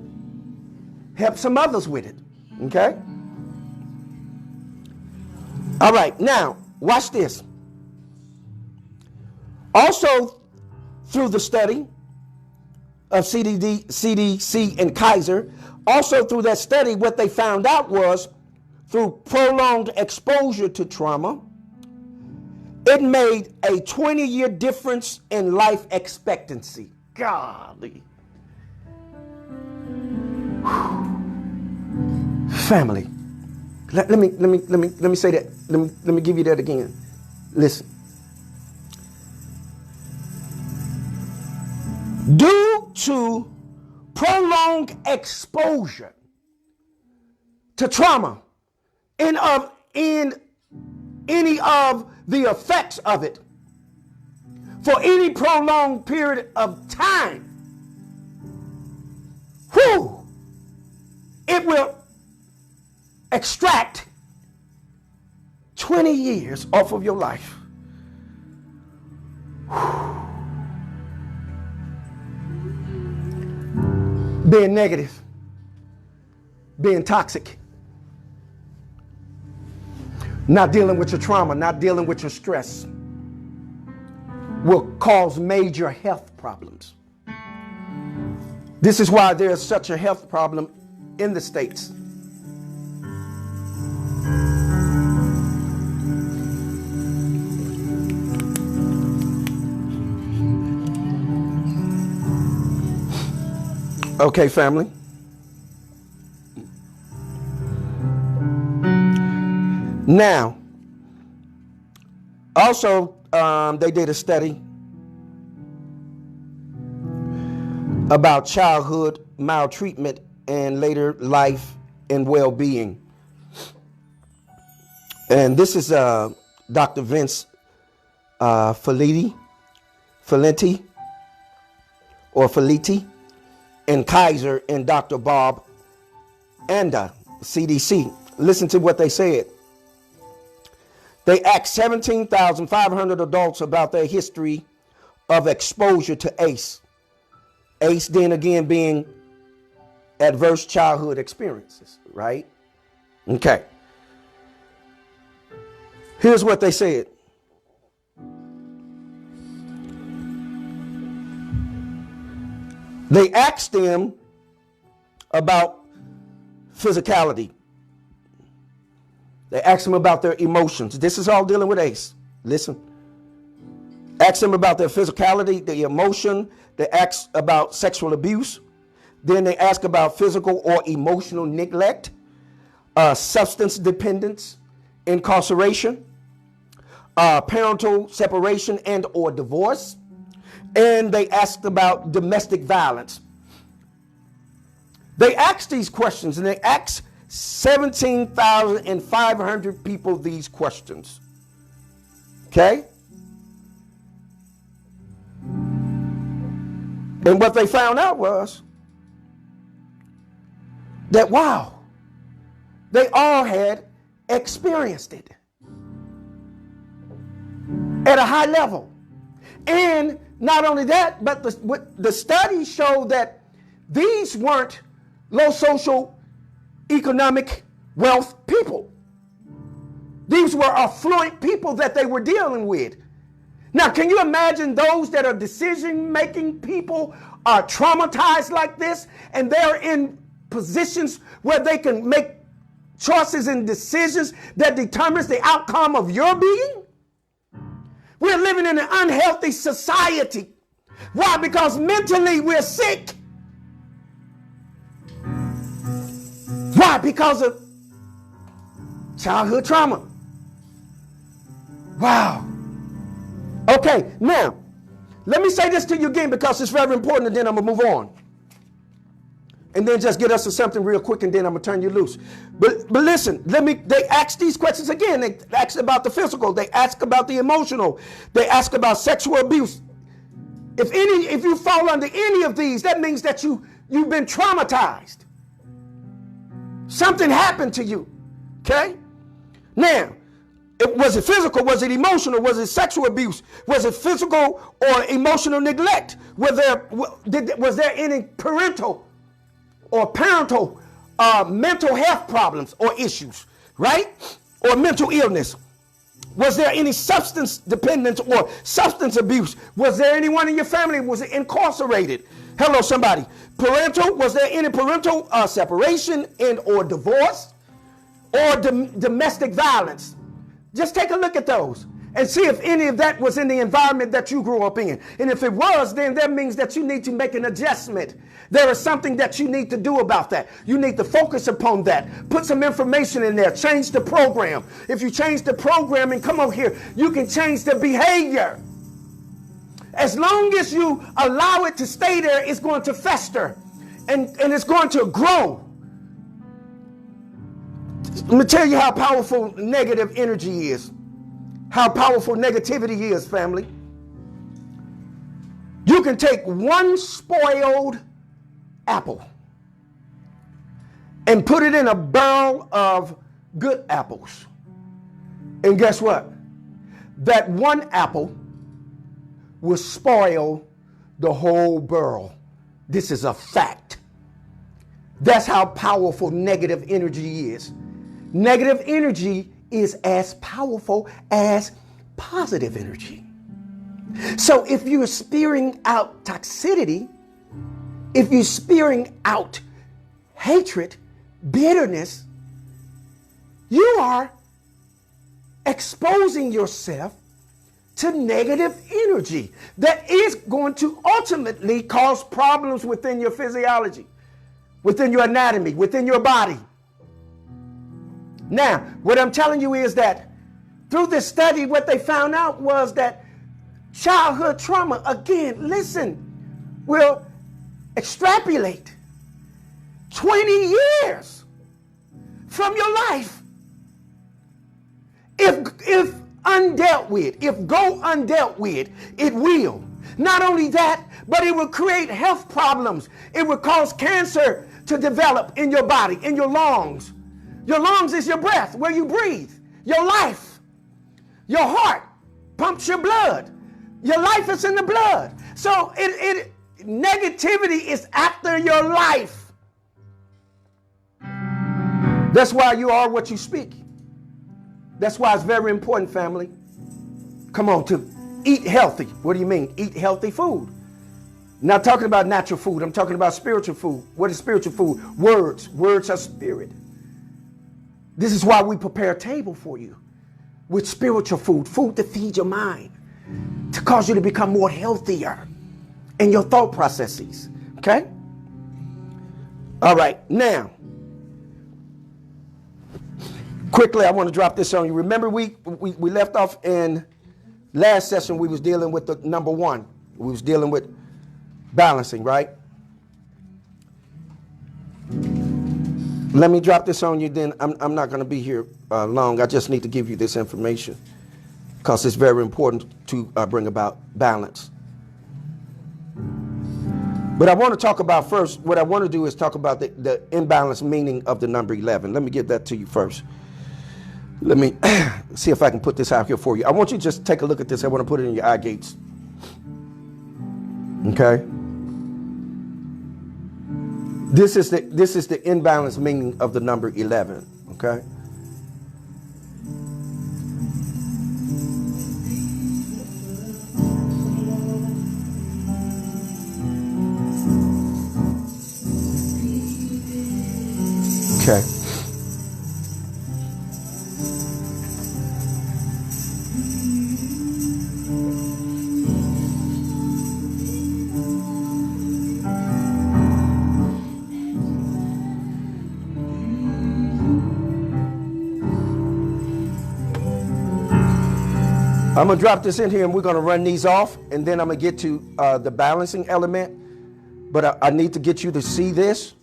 help some others with it. Okay? All right, now, watch this. Also, through the study of CDC and Kaiser, also through that study, what they found out was through prolonged exposure to trauma, it made a 20-year difference in life expectancy. Golly. Family. Let me say that. Let me give you that again. Listen. Due to prolonged exposure to trauma and in any of the effects of it for any prolonged period of time, it will extract 20 years off of your life. being negative, being toxic, not dealing with your trauma, not dealing with your stress will cause major health problems. This is why there's such a health problem in the States. Okay, family. Now, also, they did a study about childhood maltreatment and later life and well-being. And this is Dr. Vince Felitti, and Kaiser and Dr. Bob Anda, CDC. Listen to what they said. They asked 17,500 adults about their history of exposure to ACE. ACE then again being adverse childhood experiences, right? Okay. Here's what they said. They asked them about physicality. They asked them about their emotions. This is all dealing with ACE. Listen. Ask them about their physicality, the emotion. They ask about sexual abuse. Then they ask about physical or emotional neglect, substance dependence, incarceration, parental separation and or divorce. And they asked about domestic violence. They asked these questions, and they asked 17,500 people these questions. Okay? And what they found out was that, wow, they all had experienced it at a high level. And not only that, but the studies showed that these weren't low social economic wealth people. These were affluent people that they were dealing with. Now, can you imagine those that are decision-making people are traumatized like this, and they're in positions where they can make choices and decisions that determines the outcome of your being? We're living in an unhealthy society. Why? Because mentally we're sick. Why? Because of childhood trauma. Wow. Okay, now, let me say this to you again because it's very important, and then I'm going to move on. And then just get us to something real quick, and then I'm going to turn you loose. But listen, they ask these questions again. They ask about the physical. They ask about the emotional. They ask about sexual abuse. If you fall under any of these, that means that you've been traumatized. Something happened to you. Okay? Now, was it physical? Was it emotional? Was it sexual abuse? Was it physical or emotional neglect? Was there any parental mental health problems or issues, right? Or mental illness? Was there any substance dependence or substance abuse? Was there anyone in your family was incarcerated? Hello, somebody. Was there any parental separation and or divorce or domestic violence? Just take a look at those and see if any of that was in the environment that you grew up in. And if it was, then that means that you need to make an adjustment. There is something that you need to do about that. You need to focus upon that. Put some information in there. Change the program. If you change the program and come over here, you can change the behavior. As long as you allow it to stay there, it's going to fester and it's going to grow. Let me tell you how powerful negative energy is. How powerful negativity is, family. You can take one spoiled apple and put it in a barrel of good apples. And guess what? That one apple will spoil the whole barrel. This is a fact. That's how powerful negative energy is. Negative energy is as powerful as positive energy. So if you're spewing out toxicity, if you're spewing out hatred, bitterness, you are exposing yourself to negative energy that is going to ultimately cause problems within your physiology, within your anatomy, within your body. Now, what I'm telling you is that through this study, what they found out was that childhood trauma, again, listen, will extrapolate 20 years from your life. If undealt with, if go undealt with, it will. Not only that, but it will create health problems. It will cause cancer to develop in your body, in your lungs. Your lungs is your breath, where you breathe. Your life. Your heart pumps your blood. Your life is in the blood. So negativity is after your life. That's why you are what you speak. That's why it's very important, family. Come on, to eat healthy. What do you mean? Eat healthy food. Not talking about natural food. I'm talking about spiritual food. What is spiritual food? Words. Words are spirit. This is why we prepare a table for you with spiritual food. Food to feed your mind, to cause you to become more healthier in your thought processes. Okay? All right. Now, quickly, I want to drop this on you. Remember, we left off in last session. We was dealing with the number one. We was dealing with balancing, right? Let me drop this on you. Then I'm not going to be here long. I just need to give you this information because it's very important to bring about balance. But I want to talk about first. What I want to do is talk about the imbalanced meaning of the number 11. Let me get that to you first. Let me see if I can put this out here for you. I want you to just take a look at this. I want to put it in your eye gates. Okay. This is the imbalanced meaning of the number 11. Okay. Okay. I'm going to drop this in here and we're going to run these off, and then I'm going to get to the balancing element. But I need to get you to see this.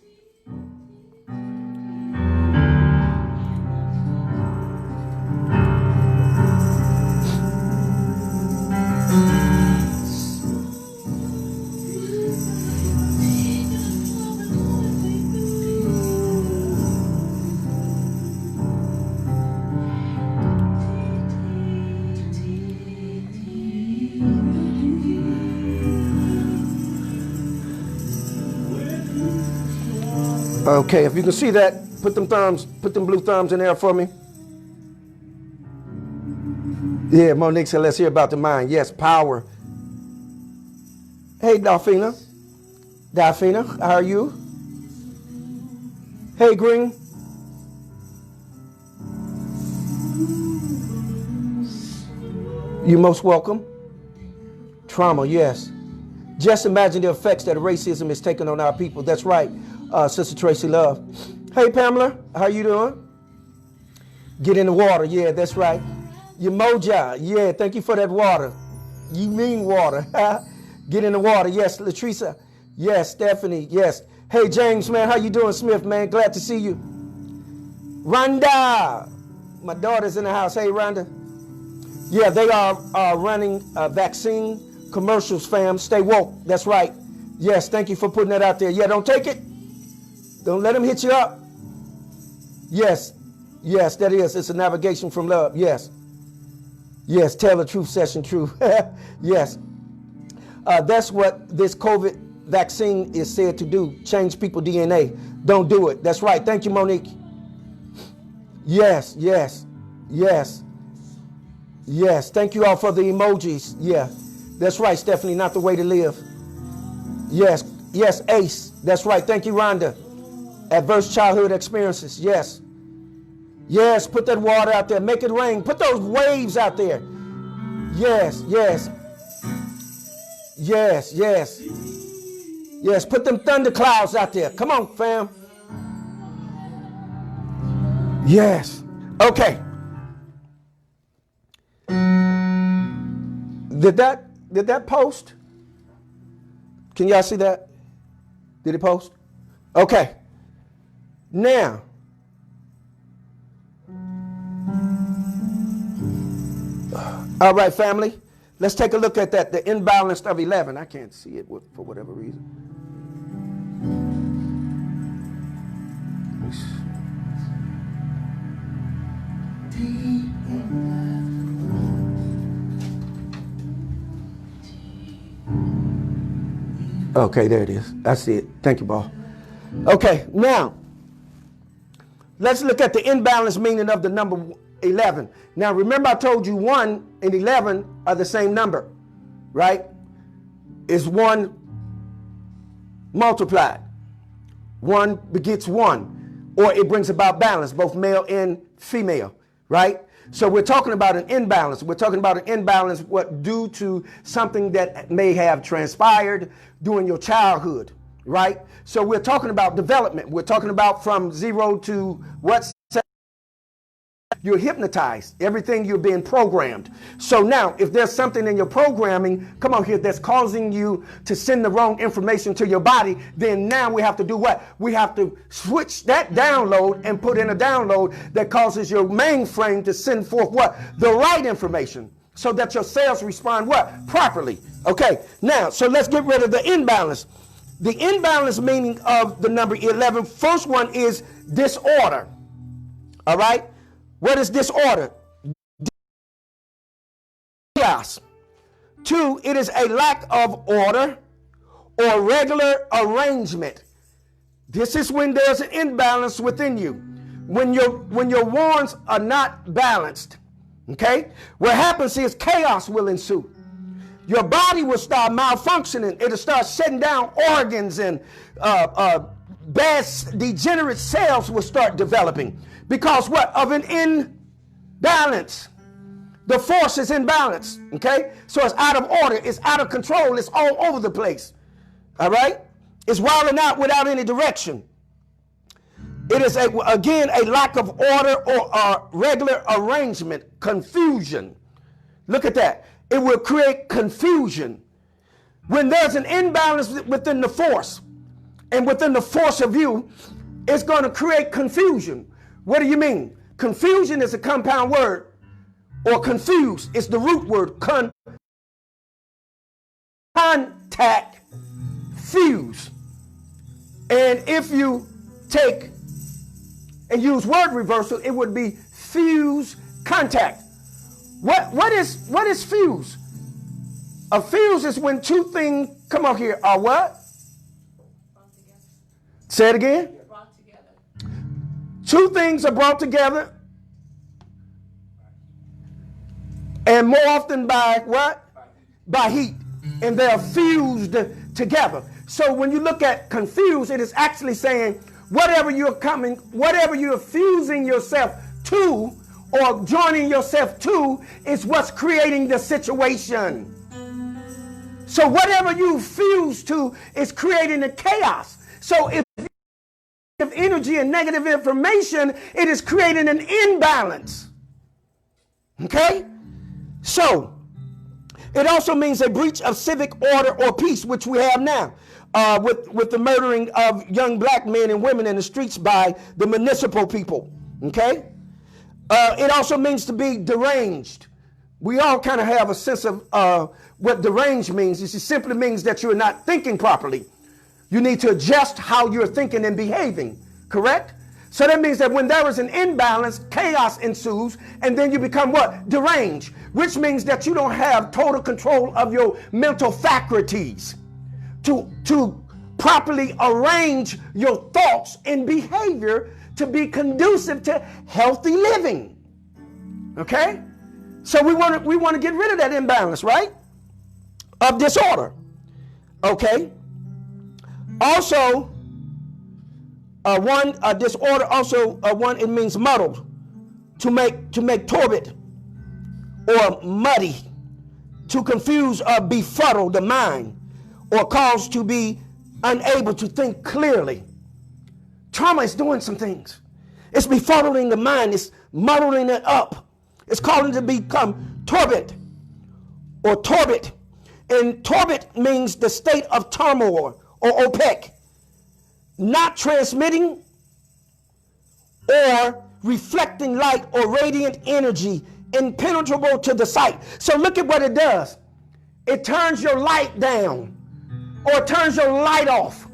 Okay, if you can see that, put them blue thumbs in there for me. Yeah, Monique said, let's hear about the mind. Yes, power. Hey, Delphina. Delphina, how are you? Hey, Green. You're most welcome. Trauma, yes. Just imagine the effects that racism is taking on our people. That's right. Sister Tracy Love. Hey, Pamela, how you doing? Get in the water. Yeah, that's right. Yamoja. Yeah, thank you for that water. You mean water. Get in the water. Yes, Latricia. Yes, Stephanie. Yes. Hey, James, man, how you doing, Smith, man? Glad to see you. Rhonda. My daughter's in the house. Hey, Rhonda. Yeah, they are running vaccine commercials, fam. Stay woke. That's right. Yes, thank you for putting that out there. Yeah, don't take it. Don't let them hit you up. Yes. Yes, that is. It's a navigation from love. Yes. Yes, tell the truth, session true. Yes. That's what this COVID vaccine is said to do. Change people's DNA. Don't do it. That's right. Thank you, Monique. Yes, yes, yes, yes. Thank you all for the emojis. Yeah, that's right, Stephanie. Not the way to live. Yes, yes, Ace. That's right. Thank you, Rhonda. Adverse childhood experiences. Yes. Yes, put that water out there. Make it rain. Put those waves out there. Yes, yes. Yes, yes. Yes, put them thunder clouds out there. Come on, fam. Yes. Okay. Did that post? Can y'all see that? Did it post? Okay. Now, all right, family. Let's take a look at that. The imbalanced of 11. I can't see it for whatever reason. Okay, there it is. I see it. Thank you, Paul. Okay, now, let's look at the imbalanced meaning of the number 11. Now, remember I told you 1 and 11 are the same number, right? It's 1 multiplied. 1 begets 1, or it brings about balance, both male and female, right? So we're talking about an imbalance. We're talking about an imbalance due to something that may have transpired during your childhood, right? So we're talking about development. We're talking about from 0 to what? You're hypnotized. Everything you're being programmed. So now, if there's something in your programming, come on here, that's causing you to send the wrong information to your body, then now we have to do what? We have to switch that download and put in a download that causes your mainframe to send forth what? The right information, so that your cells respond what? Properly. Okay, now, so let's get rid of the imbalance. The imbalance meaning of the number 11, first one is disorder. All right? What is disorder? Chaos. 2, it is a lack of order or regular arrangement. This is when there's an imbalance within you. When your warns are not balanced, okay? What happens is chaos will ensue. Your body will start malfunctioning. It'll start shutting down organs, and bad degenerate cells will start developing. Because what? Of an imbalance. The force is imbalance, okay? So it's out of order, it's out of control, it's all over the place, all right? It's wilding out without any direction. It is, again, a lack of order or regular arrangement, confusion. Look at that. It will create confusion. When there's an imbalance within the force, and within the force of you, it's going to create confusion. What do you mean? Confusion is a compound word, or confuse. It's the root word, contact, fuse. And if you take and use word reversal, it would be fuse contact. What is fuse? A fuse is when two things, come on here, are what? Say it again. Two things are brought together, and more often by what? By heat. And they are fused together. So when you look at confused, it is actually saying whatever you're fusing yourself to or joining yourself to is what's creating the situation. So whatever you fuse to is creating a chaos. So if energy and negative information, it is creating an imbalance. Okay? So, it also means a breach of civic order or peace, which we have now, with the murdering of young black men and women in the streets by the municipal people. Okay? It also means to be deranged. We all kind of have a sense of what deranged means. It simply means that you're not thinking properly. You need to adjust how you're thinking and behaving, correct? So that means that when there is an imbalance, chaos ensues, and then you become what? Deranged, which means that you don't have total control of your mental faculties to properly arrange your thoughts and behavior to be conducive to healthy living. Okay? So we want to get rid of that imbalance, right? Of disorder. Okay? Also, disorder also it means muddled, to make turbid or muddy, to confuse or befuddle the mind, or cause to be unable to think clearly. Trauma is doing some things. It's befuddling the mind. It's muddling it up. It's causing it to become turbid or turbid. And turbid means the state of turmoil or opaque, not transmitting or reflecting light or radiant energy, impenetrable to the sight. So look at what it does. It turns your light down or turns your light off.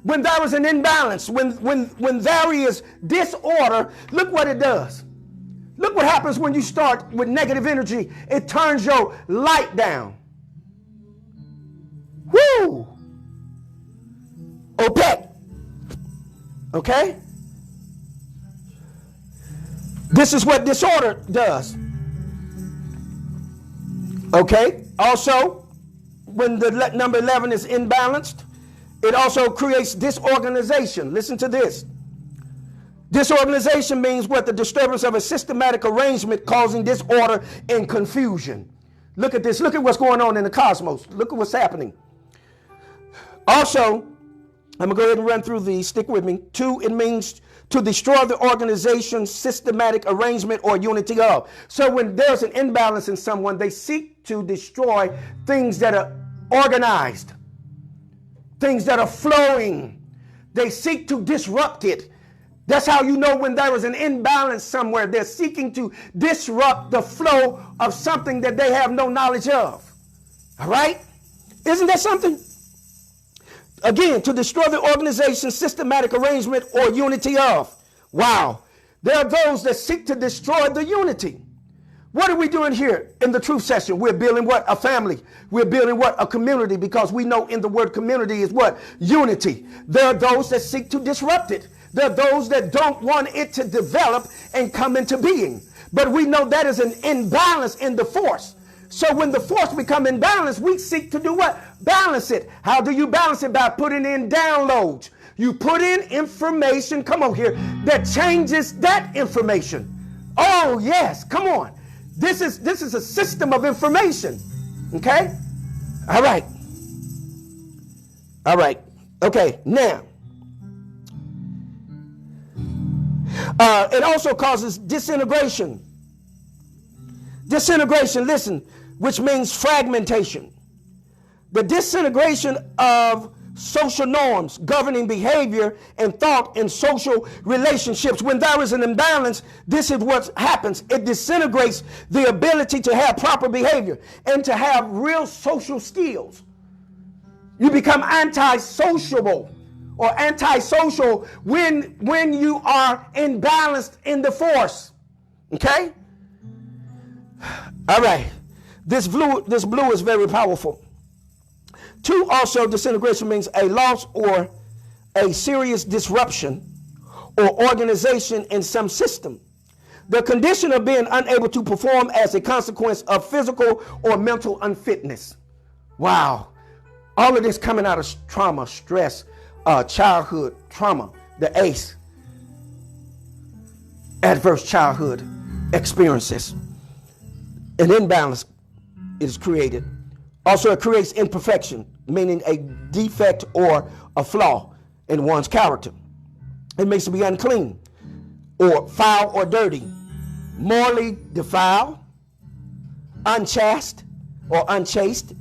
When there is an imbalance, when there is disorder, look what it does. Look what happens when you start with negative energy. It turns your light down. Woo! Opaque. Okay? This is what disorder does. Okay? Also, when the number 11 is imbalanced, it also creates disorganization. Listen to this. Disorganization means what? The disturbance of a systematic arrangement causing disorder and confusion. Look at this. Look at what's going on in the cosmos. Look at what's happening. Also, I'm going to go ahead and run through these. Stick with me. 2, it means to destroy the organization's systematic arrangement or unity of. So when there's an imbalance in someone, they seek to destroy things that are organized, things that are flowing. They seek to disrupt it. That's how you know when there is an imbalance somewhere. They're seeking to disrupt the flow of something that they have no knowledge of. All right? Isn't that something? Again, to destroy the organization's systematic arrangement or unity of. Wow. There are those that seek to destroy the unity. What are we doing here in the truth session? We're building what? A family. We're building what? A community, because we know in the word community is what? Unity. There are those that seek to disrupt it. There are those that don't want it to develop and come into being. But we know that is an imbalance in the force. So when the force becomes imbalanced, we seek to do what? Balance it. How do you balance it? By putting in downloads. You put in information, come on here, that changes that information. Oh yes, come on. This is a system of information. Okay? All right. All right. Okay, now. It also causes disintegration. Disintegration, listen, which means fragmentation. The disintegration of social norms, governing behavior and thought in social relationships. When there is an imbalance, this is what happens. It disintegrates the ability to have proper behavior and to have real social skills. You become antisociable or antisocial when you are imbalanced in the force. Okay? All right. This blue is very powerful. 2, also, disintegration means a loss or a serious disruption or organization in some system. The condition of being unable to perform as a consequence of physical or mental unfitness. Wow. All of this coming out of trauma, stress, childhood trauma, the ACE, adverse childhood experiences. An imbalance is created. Also, it creates imperfection, meaning a defect or a flaw in one's character. It makes it be unclean or foul or dirty, morally defiled, unchaste or unchaste,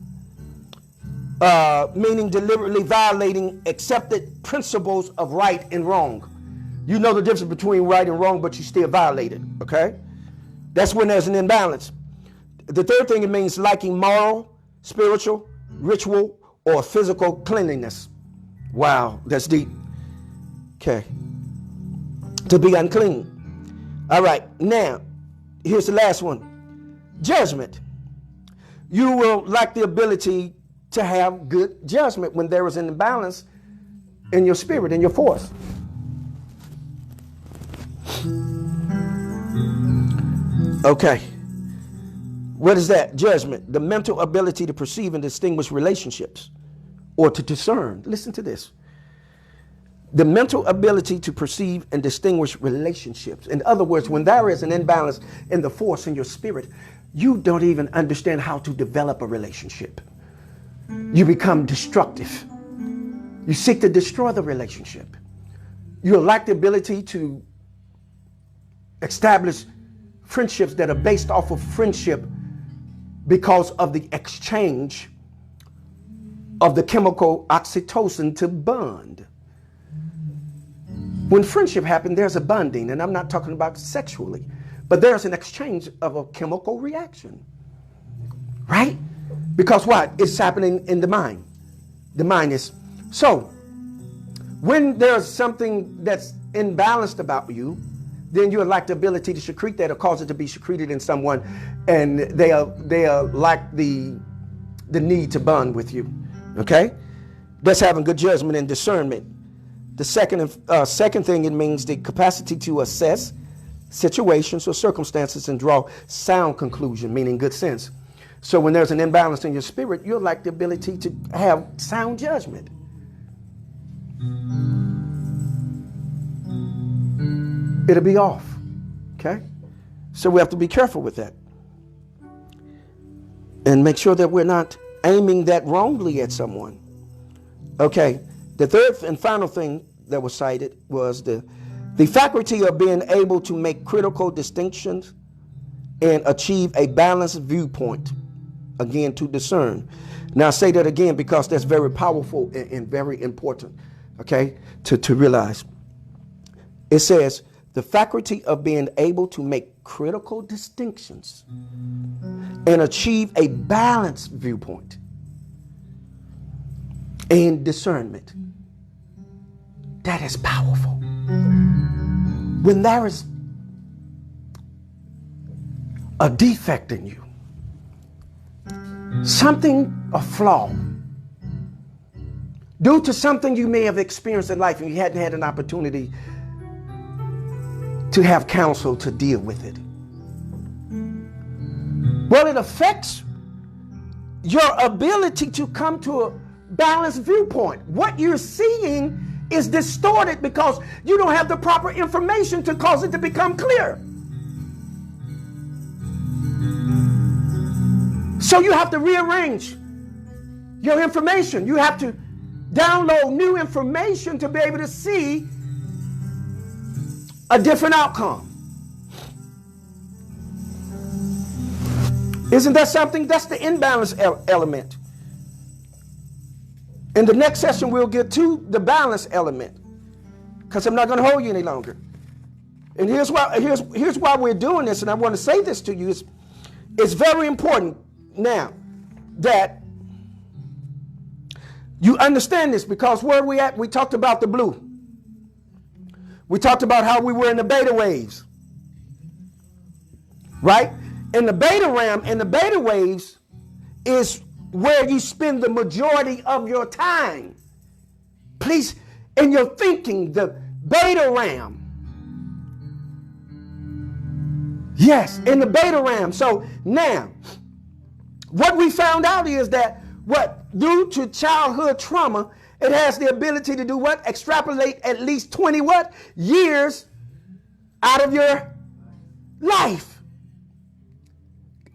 meaning deliberately violating accepted principles of right and wrong. You know the difference between right and wrong, but you still violate it, okay? That's when there's an imbalance. The third thing, it means lacking moral, spiritual, ritual, or physical cleanliness. Wow, that's deep. Okay. To be unclean. All right, now, here's the last one. Judgment. You will lack the ability to have good judgment when there is an imbalance in your spirit, in your force. Okay. What is that? Judgment. The mental ability to perceive and distinguish relationships or to discern. Listen to this. The mental ability to perceive and distinguish relationships. In other words, when there is an imbalance in the force in your spirit, you don't even understand how to develop a relationship. You become destructive. You seek to destroy the relationship. You lack the ability to establish friendships that are based off of friendship because of the exchange of the chemical oxytocin to bond. When friendship happens, there's a bonding, and I'm not talking about sexually, but there's an exchange of a chemical reaction, right? Because what? It's happening in the mind. The mind is, so when there's something that's imbalanced about you, then you lack the ability to secrete that or cause it to be secreted in someone, and they lack the need to bond with you. Okay? That's having good judgment and discernment. The second thing it means the capacity to assess situations or circumstances and draw sound conclusion, meaning good sense. So when there's an imbalance in your spirit, you'll lack the ability to have sound judgment. It'll be off. Okay? So we have to be careful with that. And make sure that we're not aiming that wrongly at someone. Okay. The third and final thing that was cited was the faculty of being able to make critical distinctions and achieve a balanced viewpoint. Again, to discern. Now I say that again because that's very powerful and very important, okay, to realize. It says the faculty of being able to make critical distinctions and achieve a balanced viewpoint and discernment. That is powerful. When there is a defect in you, something, a flaw, due to something you may have experienced in life and you hadn't had an opportunity to have counsel to deal with it. Well, it affects your ability to come to a balanced viewpoint. What you're seeing is distorted because you don't have the proper information to cause it to become clear. So you have to rearrange your information. You have to download new information to be able to see a different outcome. Isn't that something? That's the imbalance element. In the next session, we'll get to the balance element because I'm not going to hold you any longer. And here's why we're doing this, and I want to say this to you. It's very important now that you understand this, because where are we at? We talked about the blue. We talked about how we were in the beta waves, right? In the beta RAM, and the beta waves is where you spend the majority of your time. Please, in your thinking, the beta RAM. Yes, in the beta RAM. So now, what we found out is that due to childhood trauma, it has the ability to do what? Extrapolate at least 20 years out of your life.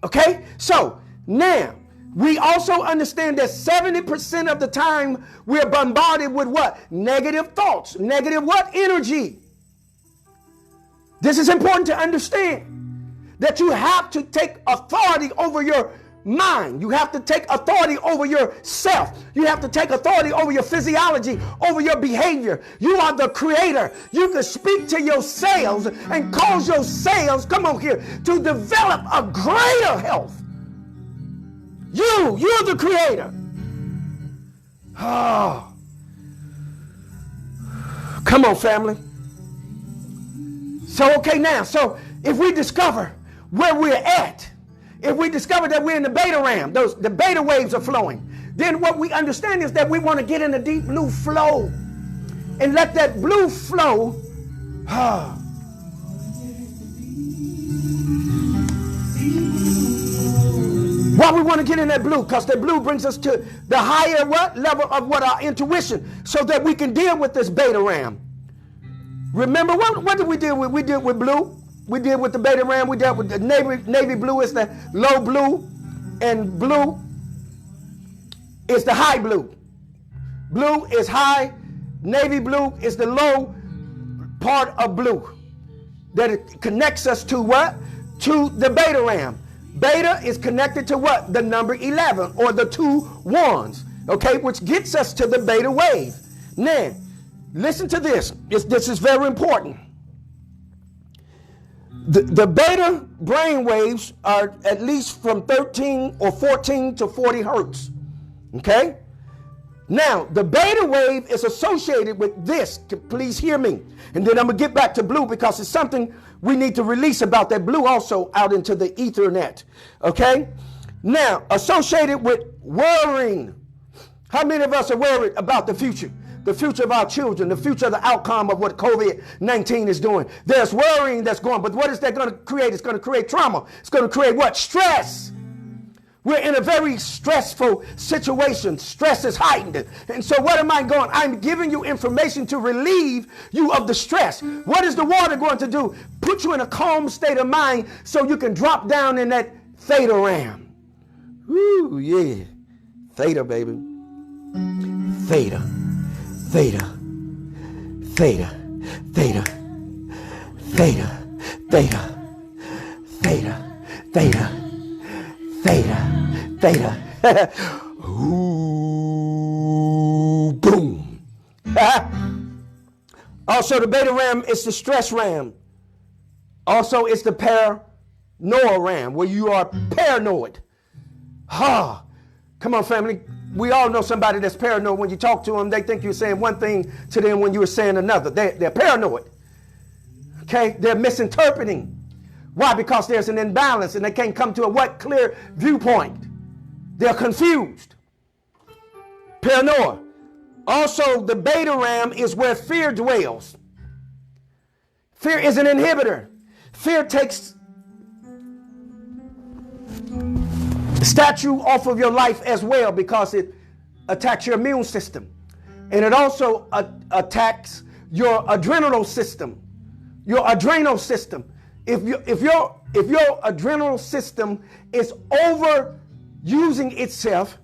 Okay? So now, we also understand that 70% of the time we're bombarded with what? Negative thoughts. Negative what? Energy. This is important to understand. That you have to take authority over your mind. You have to take authority over yourself. You have to take authority over your physiology, over your behavior. You are the creator. You can speak to your cells and cause your cells, come on here, to develop a greater health. You're the creator. Oh. Come on, family. So, okay, now, so if we discover where we're at, if we discover that we're in the beta RAM, the beta waves are flowing, then what we understand is that we want to get in a deep blue flow and let that blue flow. Why we want to get in that blue? Because that blue brings us to the higher level of our intuition, so that we can deal with this beta ram. Remember, what did we deal with? We dealt with blue. We dealt with the beta ram. We dealt with the navy blue is the low blue, and blue is the high blue. Blue is high. Navy blue is the low part of blue. That it connects us to what? To the beta ram. Beta is connected to what? The number 11, or the 2 ones, okay, which gets us to the beta wave. Now, listen to this. This is very important. The beta brain waves are at least from 13 or 14 to 40 hertz, okay? Now, the beta wave is associated with this. Please hear me. And then I'm going to get back to blue, because it's something we need to release about that blue also out into the Ethernet. Okay? Now, associated with worrying. How many of us are worried about the future? The future of our children, the future of the outcome of what COVID-19 is doing. There's worrying that's going, but what is that going to create? It's going to create trauma. It's going to create what? Stress. We're in a very stressful situation. Stress is heightened. And so what am I going? I'm giving you information to relieve you of the stress. What is the water going to do? Put you in a calm state of mind so you can drop down in that theta ram. Woo, yeah. Theta, baby. Theta. Theta. Theta. Theta. Theta. Theta. Theta. Theta. Theta, theta. Ooh, boom. Also, the beta ram is the stress ram. Also, it's the paranoia ram, where you are paranoid. Come on, family. We all know somebody that's paranoid. When you talk to them, they think you're saying one thing to them when you were saying another. They're paranoid. Okay? They're misinterpreting. Why? Because there's an imbalance and they can't come to a clear viewpoint. They're confused. Paranoia. Also, the beta ram is where fear dwells. Fear is an inhibitor. Fear takes the statue off of your life as well, because it attacks your immune system. And it also attacks your adrenal system. Your adrenal system. If your adrenal system is overusing itself,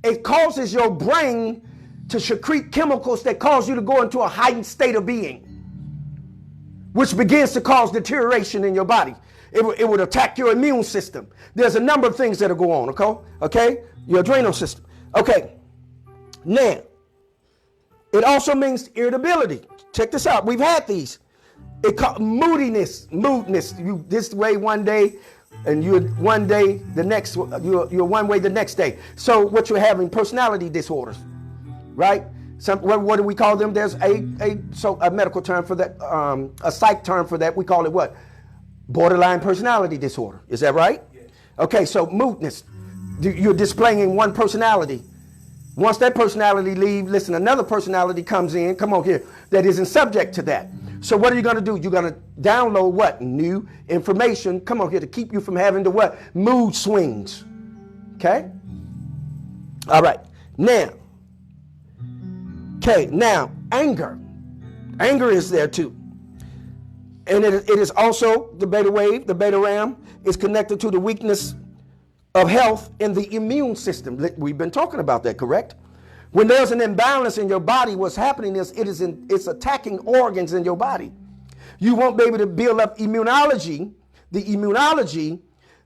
it causes your brain to secrete chemicals that cause you to go into a heightened state of being, which begins to cause deterioration in your body. It would attack your immune system. There's a number of things that go on, okay? Your adrenal system. Okay. Now, it also means irritability. Check this out. We've had these. It called moodiness. You this way one day, and you're one day the next. You're one way the next day. So what you're having, personality disorders, right? What do we call them? There's a medical term for that, a psych term for that. We call it what? Borderline personality disorder. Is that right? Yes. Okay. So moodiness. You're displaying one personality. Once that personality leaves, listen, another personality comes in. Come on here. That isn't subject to that. So what are you going to do? You're going to download what? New information. Come on here, to keep you from having the what? Mood swings. Okay? All right. Now. Okay, now, anger. Anger is there too. And it is also the beta wave, the beta ram, is connected to the weakness of health in the immune system. We've been talking about that, correct? When there's an imbalance in your body, what's happening is it's attacking organs in your body. You won't be able to build up the immunology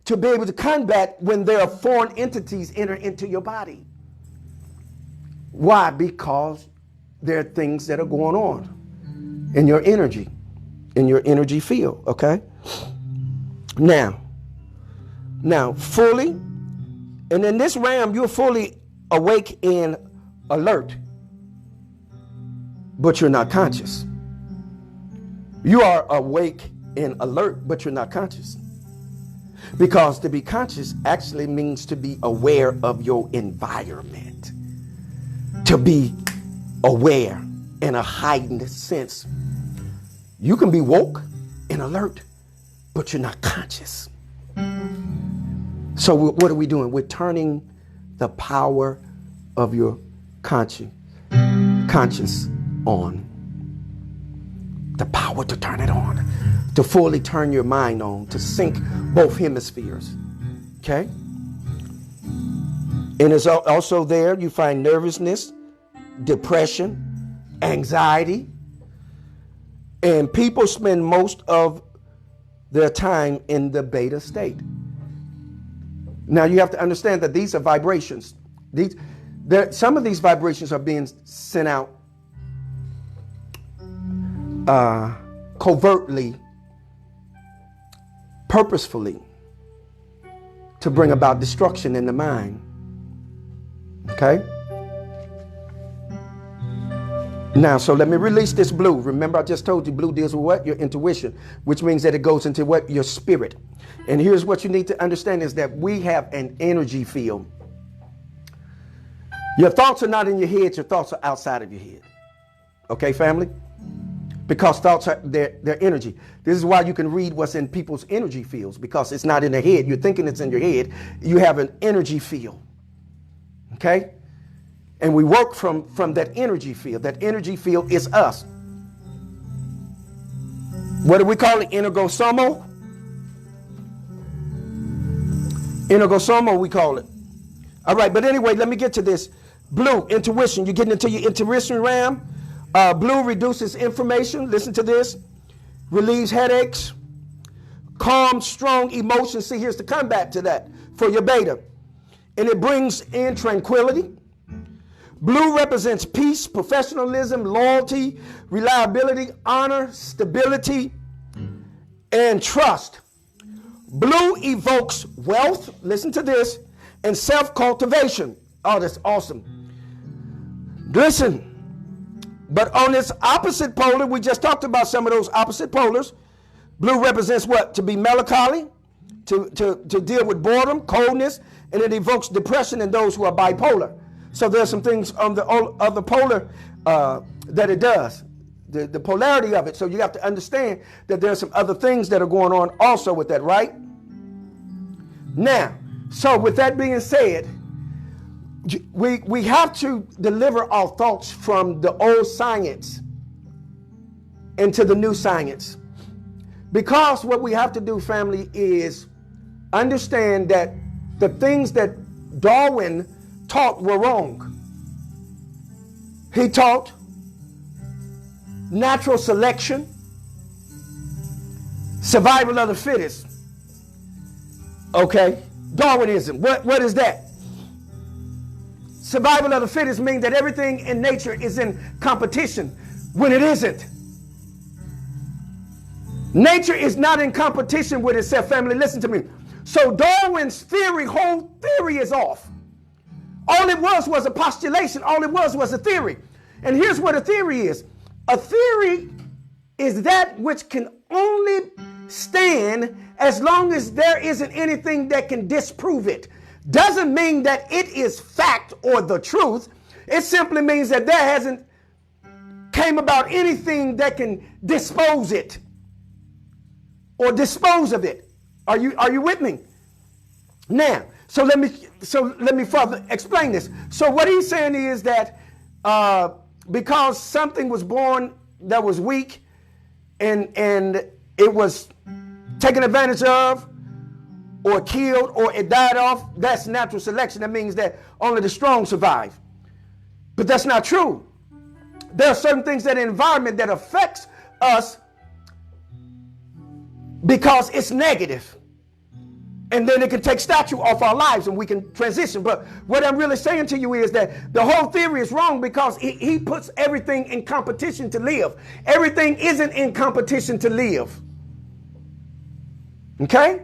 to be able to combat when there are foreign entities enter into your body. Why? Because there are things that are going on in your energy field, okay? Now, fully, and in this ram, you're fully awake and alert, but you're not conscious. You are awake and alert, but you're not conscious. Because to be conscious actually means to be aware of your environment. To be aware in a heightened sense. You can be woke and alert, but you're not conscious. So what are we doing? We're turning the power of your conscience on. The power to turn it on. To fully turn your mind on. To sync both hemispheres. Okay? And it's also there you find nervousness, depression, anxiety. And people spend most of their time in the beta state. Now you have to understand that these are vibrations. Some of these vibrations are being sent out covertly, purposefully, to bring about destruction in the mind. Okay? Now, so let me release this blue. Remember, I just told you blue deals with what? Your intuition, which means that it goes into what? Your spirit. And here's what you need to understand is that we have an energy field. Your thoughts are not in your head. Your thoughts are outside of your head. Okay, family? Because thoughts are their energy. This is why you can read what's in people's energy fields, because it's not in their head. You're thinking it's in your head. You have an energy field. Okay? And we work from that energy field. That energy field is us. What do we call it? Energosomo? Energosomo, we call it. All right, but anyway, let me get to this. Blue, intuition. You're getting into your intuition realm. Blue reduces inflammation. Listen to this. Relieves headaches. Calm, strong emotions. See, here's the comeback to that for your beta. And it brings in tranquility. Blue represents peace, professionalism, loyalty, reliability, honor, stability, and trust. Blue evokes wealth, listen to this, and self-cultivation. Oh, that's awesome. Listen, but on this opposite polar, we just talked about some of those opposite polars. Blue represents what? To be melancholy, to deal with boredom, coldness, and it evokes depression in those who are bipolar. So there's some things on the other polar that it does, the polarity of it. So you have to understand that there's some other things that are going on also with that, right? Now, so with that being said, we have to deliver our thoughts from the old science into the new science. Because what we have to do, family, is understand that the things that Darwin taught were wrong. He taught natural selection, survival of the fittest. Okay, Darwinism. What is that? Survival of the fittest means that everything in nature is in competition when it isn't. Nature is not in competition with itself, family. Listen to me. So Darwin's whole theory is off. All it was a postulation. All it was a theory. And here's what a theory is. A theory is that which can only stand as long as there isn't anything that can disprove it. Doesn't mean that it is fact or the truth. It simply means that there hasn't came about anything that can dispose it or dispose of it. Are you with me? Now, so let me further explain this. So what he's saying is that because something was born that was weak and it was taken advantage of or killed or it died off, that's natural selection. That means that only the strong survive. But that's not true. There are certain things in the environment that affects us because it's negative. And then it can take statue off our lives and we can transition. But what I'm really saying to you is that the whole theory is wrong because he puts everything in competition to live. Everything isn't in competition to live. Okay?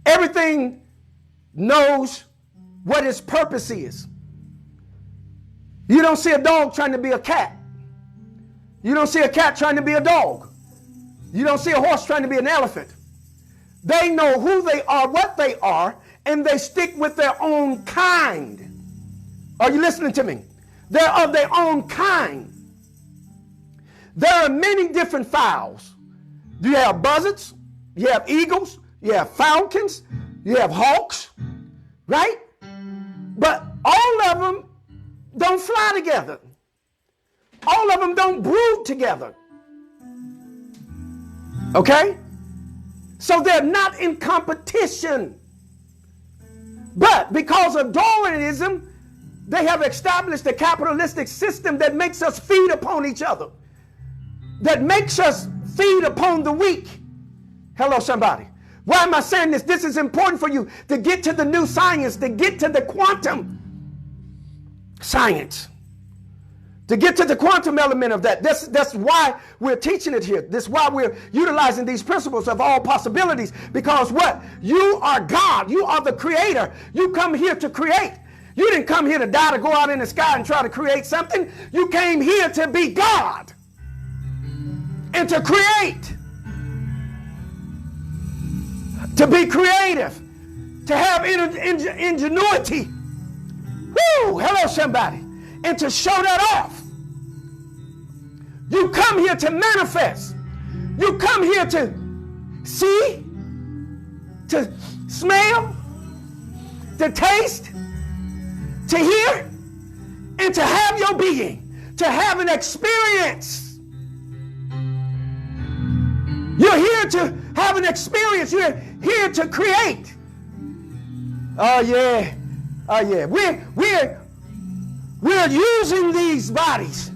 Everything knows what its purpose is. You don't see a dog trying to be a cat. You don't see a cat trying to be a dog. You don't see a horse trying to be an elephant. They know who they are, what they are, and they stick with their own kind. Are you listening to me? They're of their own kind. There are many different fowls. You have buzzards, you have eagles, you have falcons, you have hawks, right? But all of them don't fly together. All of them don't brood together. Okay? So they're not in competition. But because of Darwinism, they have established a capitalistic system that makes us feed upon each other, that makes us feed upon the weak. Hello, somebody. Why am I saying this? This is important for you to get to the new science, to get to the quantum science, to get to the quantum element of that. That's why we're teaching it here. That's why we're utilizing these principles of all possibilities. Because what? You are God. You are the creator. You come here to create. You didn't come here to die, to go out in the sky and try to create something. You came here to be God and to create, to be creative, to have ingenuity. Woo! Hello, somebody. And to show that off. You come here to manifest. You come here to see, to smell, to taste, to hear, and to have your being, to have an experience. You're here to have an experience. You're here to create. Oh yeah. Oh yeah. We're using these bodies,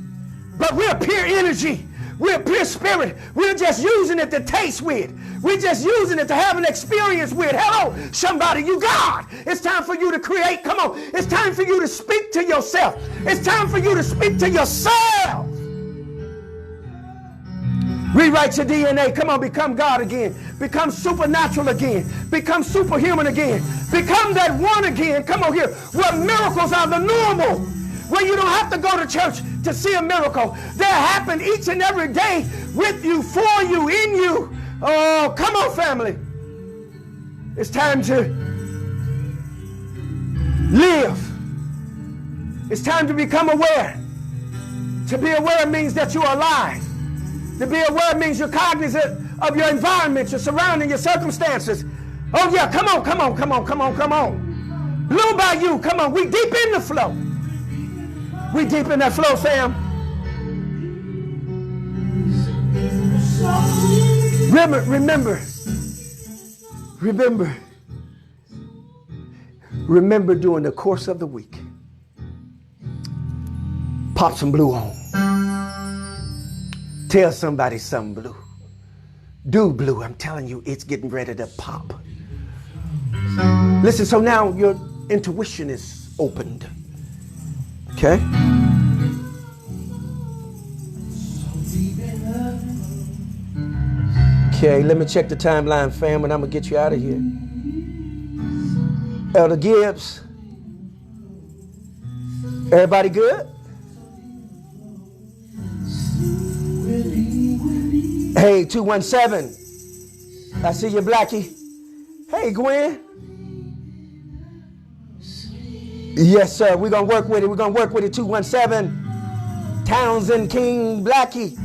but we're pure energy. We're pure spirit. We're just using it to taste with. We're just using it to have an experience with. Hello, somebody, you God. It's time for you to create. Come on. It's time for you to speak to yourself. It's time for you to speak to yourself. Rewrite your DNA. Come on, become God again. Become supernatural again. Become superhuman again. Become that one again. Come on here, where miracles are the normal. Where you don't have to go to church to see a miracle. They happen each and every day with you, for you, in you. Oh, come on, family. It's time to live. It's time to become aware. To be aware means that you are alive. To be aware means you're cognizant of your environment, your surrounding, your circumstances. Oh yeah, come on, come on, come on, come on, come on. Blue by you, come on. We deep in the flow. We deep in that flow, fam. Remember during the course of the week, pop some blue on. Tell somebody something blue. Do blue. I'm telling you, it's getting ready to pop. Listen, so now your intuition is opened. Okay? Okay, let me check the timeline, fam, and I'm going to get you out of here. Elder Gibbs. Everybody good? Hey, 217. I see you, Blackie. Hey, Gwen. Yes, sir. We're going to work with it. We're going to work with it. 217. Townsend King Blackie.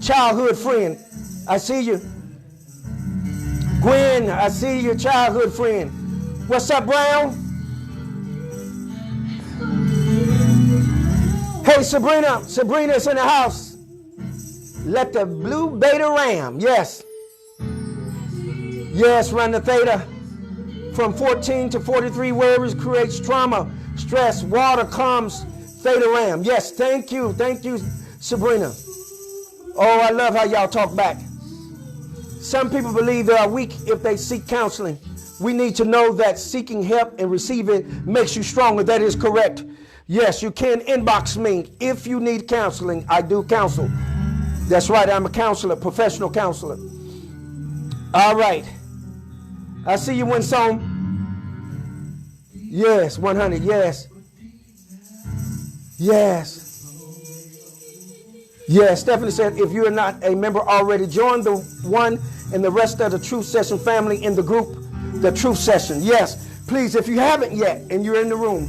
Childhood friend. I see you. Gwen, I see your childhood friend. What's up, Brown? Hey, Sabrina. Sabrina's in the house. Let the blue beta ram. Yes. Yes, run the theta. From 14 to 43 words creates trauma, stress, water comes theta ram. Yes, thank you. Thank you, Sabrina. Oh, I love how y'all talk back. Some people believe they are weak if they seek counseling. We need to know that seeking help and receiving makes you stronger. That is correct. Yes, you can inbox me if you need counseling. I do counsel. That's right, I'm a counselor, professional counselor. All right. I see you, Winsome. Yes, 100, yes. Yes. Yeah, Stephanie said, if you are not a member already, join the one and the rest of the Truth Session family in the group, the Truth Session. Yes, please, if you haven't yet and you're in the room,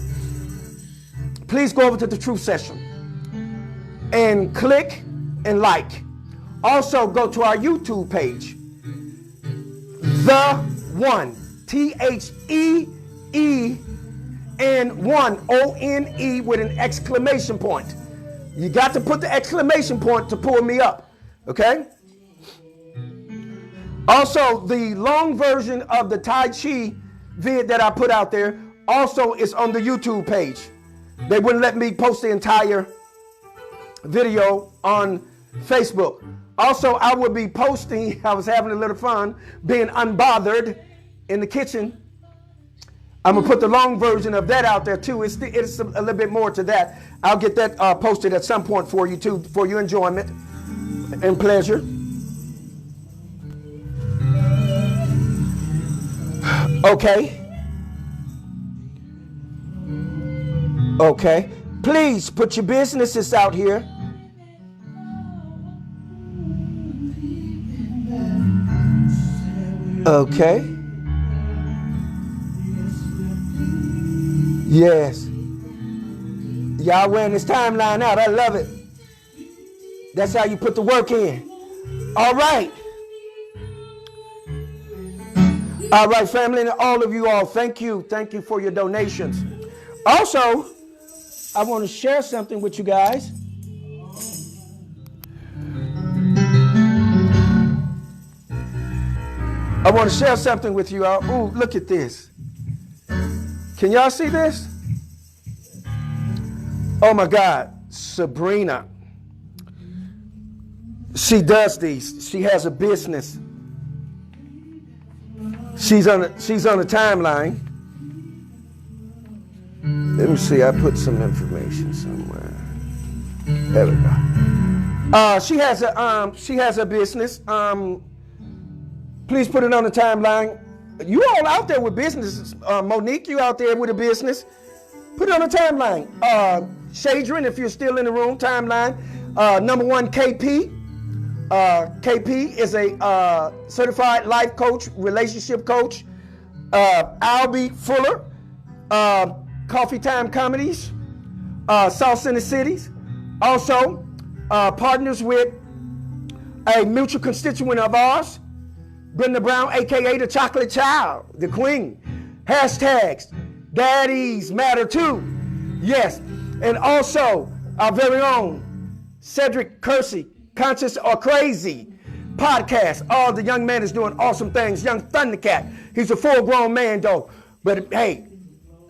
please go over to the Truth Session and click and like. Also, go to our YouTube page, The One, THEEN1, ONE with an exclamation point. You got to put the exclamation point to pull me up, okay? Also, the long version of the Tai Chi vid that I put out there also is on the YouTube page. They wouldn't let me post the entire video on Facebook. Also, I will be posting, I was having a little fun, being unbothered in the kitchen. I'm going to put the long version of that out there too. It's a little bit more to that. I'll get that posted at some point for you too, for your enjoyment and pleasure. Okay. Okay. Please put your businesses out here. Okay. Yes. Y'all wearing this timeline out. I love it. That's how you put the work in. All right. All right, family, and all of you all, thank you. Thank you for your donations. Also, I want to share something with you guys. I want to share something with you all. Ooh, look at this. Can y'all see this? Oh my God, Sabrina. She does these. She has a business. She's on a timeline. Let me see. I put some information somewhere. There we go. She has a business. Please put it on the timeline. You all out there with businesses. Monique, you out there with a business. Put it on the timeline. Shadrin, if you're still in the room, timeline. Number one, KP. KP is a certified life coach, relationship coach. Albie Fuller, Coffee Time Comedies, Sauce in the Cities. Also, partners with a mutual constituent of ours, Brenda Brown, aka the Chocolate Child, the Queen. Hashtags, Daddies Matter Too. Yes, and also our very own Cedric Kersey, Conscious or Crazy podcast. Oh, the young man is doing awesome things. Young Thundercat. He's a full-grown man, though. But, hey,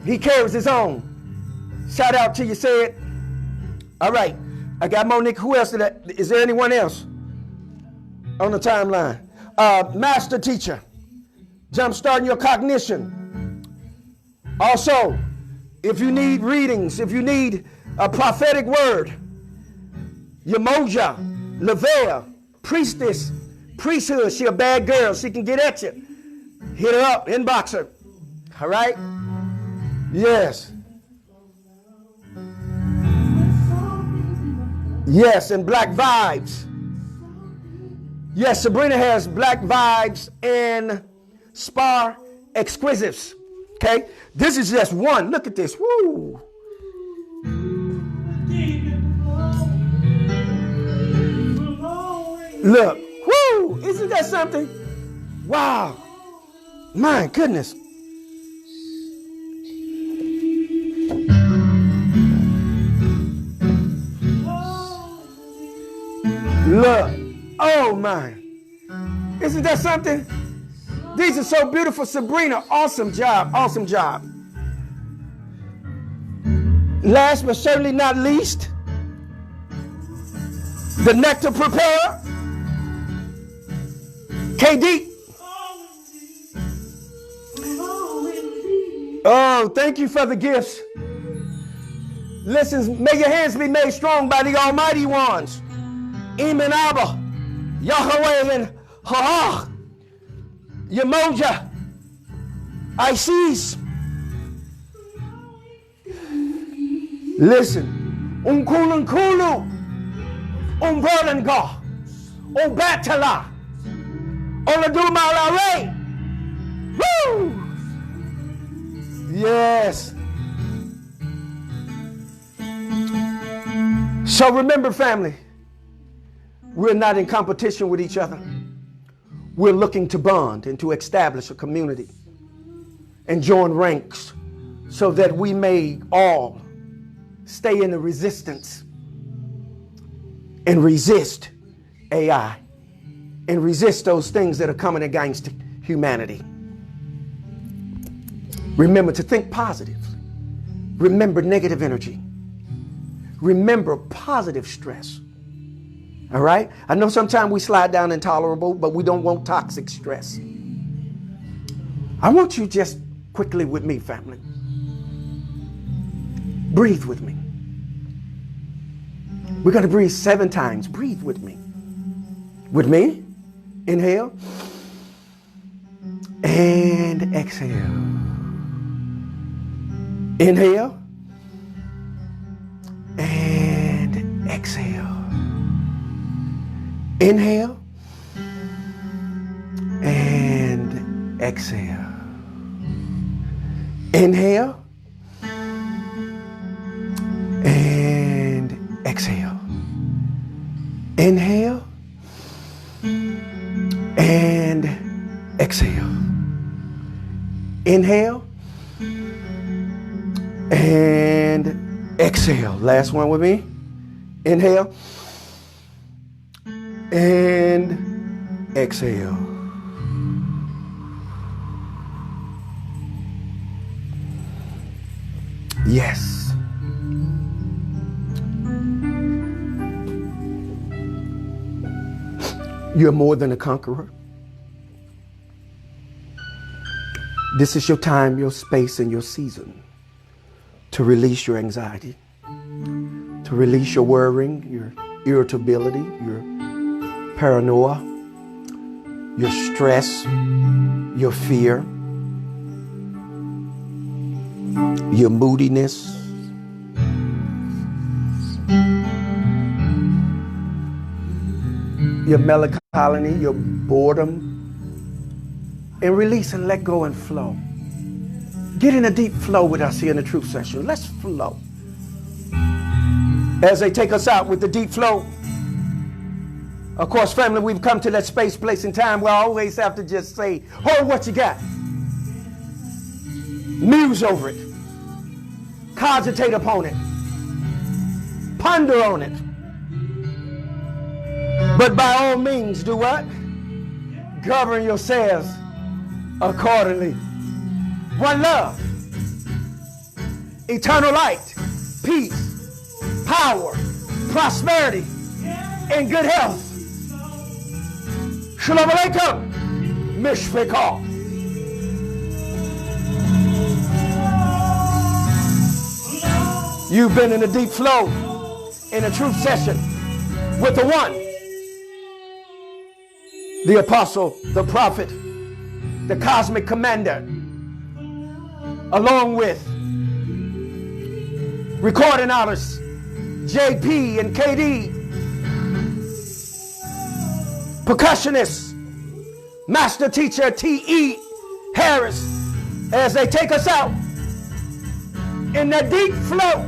he carries his own. Shout out to you, Sid. All right. I got Monique. Who else is there anyone else on the timeline? Master Teacher. Jumpstarting your cognition. Also, if you need readings, if you need a prophetic word, Yamoja, Lavera, Priestess, Priesthood, she a bad girl. She can get at you. Hit her up, inbox her. All right? Yes. Yes, and Black Vibes. Yes, Sabrina has Black Vibes and Spa Exquisitives. Okay? This is just one. Look at this. Woo. Look, whoo, isn't that something? Wow, my goodness. Look, oh my, isn't that something? These are so beautiful, Sabrina, awesome job, awesome job. Last but certainly not least, the Nectar Preparer. KD. Oh, thank you for the gifts. Listen, may your hands be made strong by the almighty ones. Emin Abba, Yahweh and Ha, Yamoja, Isis. Listen, Unkulu, un Berlinga, un Batala, on the Dumalare. Woo! Yes. So remember, family, we're not in competition with each other. We're looking to bond and to establish a community and join ranks so that we may all stay in the resistance and resist AI and resist those things that are coming against humanity. Remember to think positive. Remember negative energy. Remember positive stress. All right? I know sometimes we slide down intolerable, but we don't want toxic stress. I want you just quickly with me, family. Breathe with me. We're going to breathe 7 times. Breathe with me. With me. Inhale. And exhale. Inhale. And exhale. Inhale. And exhale. Inhale. And exhale. Inhale. And exhale. Inhale. And exhale. Last one with me. Inhale. And exhale. Yes. You're more than a conqueror. This is your time, your space, and your season to release your anxiety, to release your worrying, your irritability, your paranoia, your stress, your fear, your moodiness, your melancholy, your boredom, and release and let go and flow. Get in a deep flow with us here in the Truth Session. Let's flow. As they take us out with the deep flow, of course, family, we've come to that space, place, and time where I always have to just say, hold what you got. Muse over it. Cogitate upon it. Ponder on it. But by all means, do what? Govern yourselves accordingly. One love, eternal light, peace, power, prosperity, and good health. Shalom Aleichem. Mishpekah. You've been in a deep flow in a truth session with the one, the apostle, the prophet, the cosmic commander, along with recording artists JP and KD, percussionist, master teacher T.E. Harris, as they take us out in that deep flow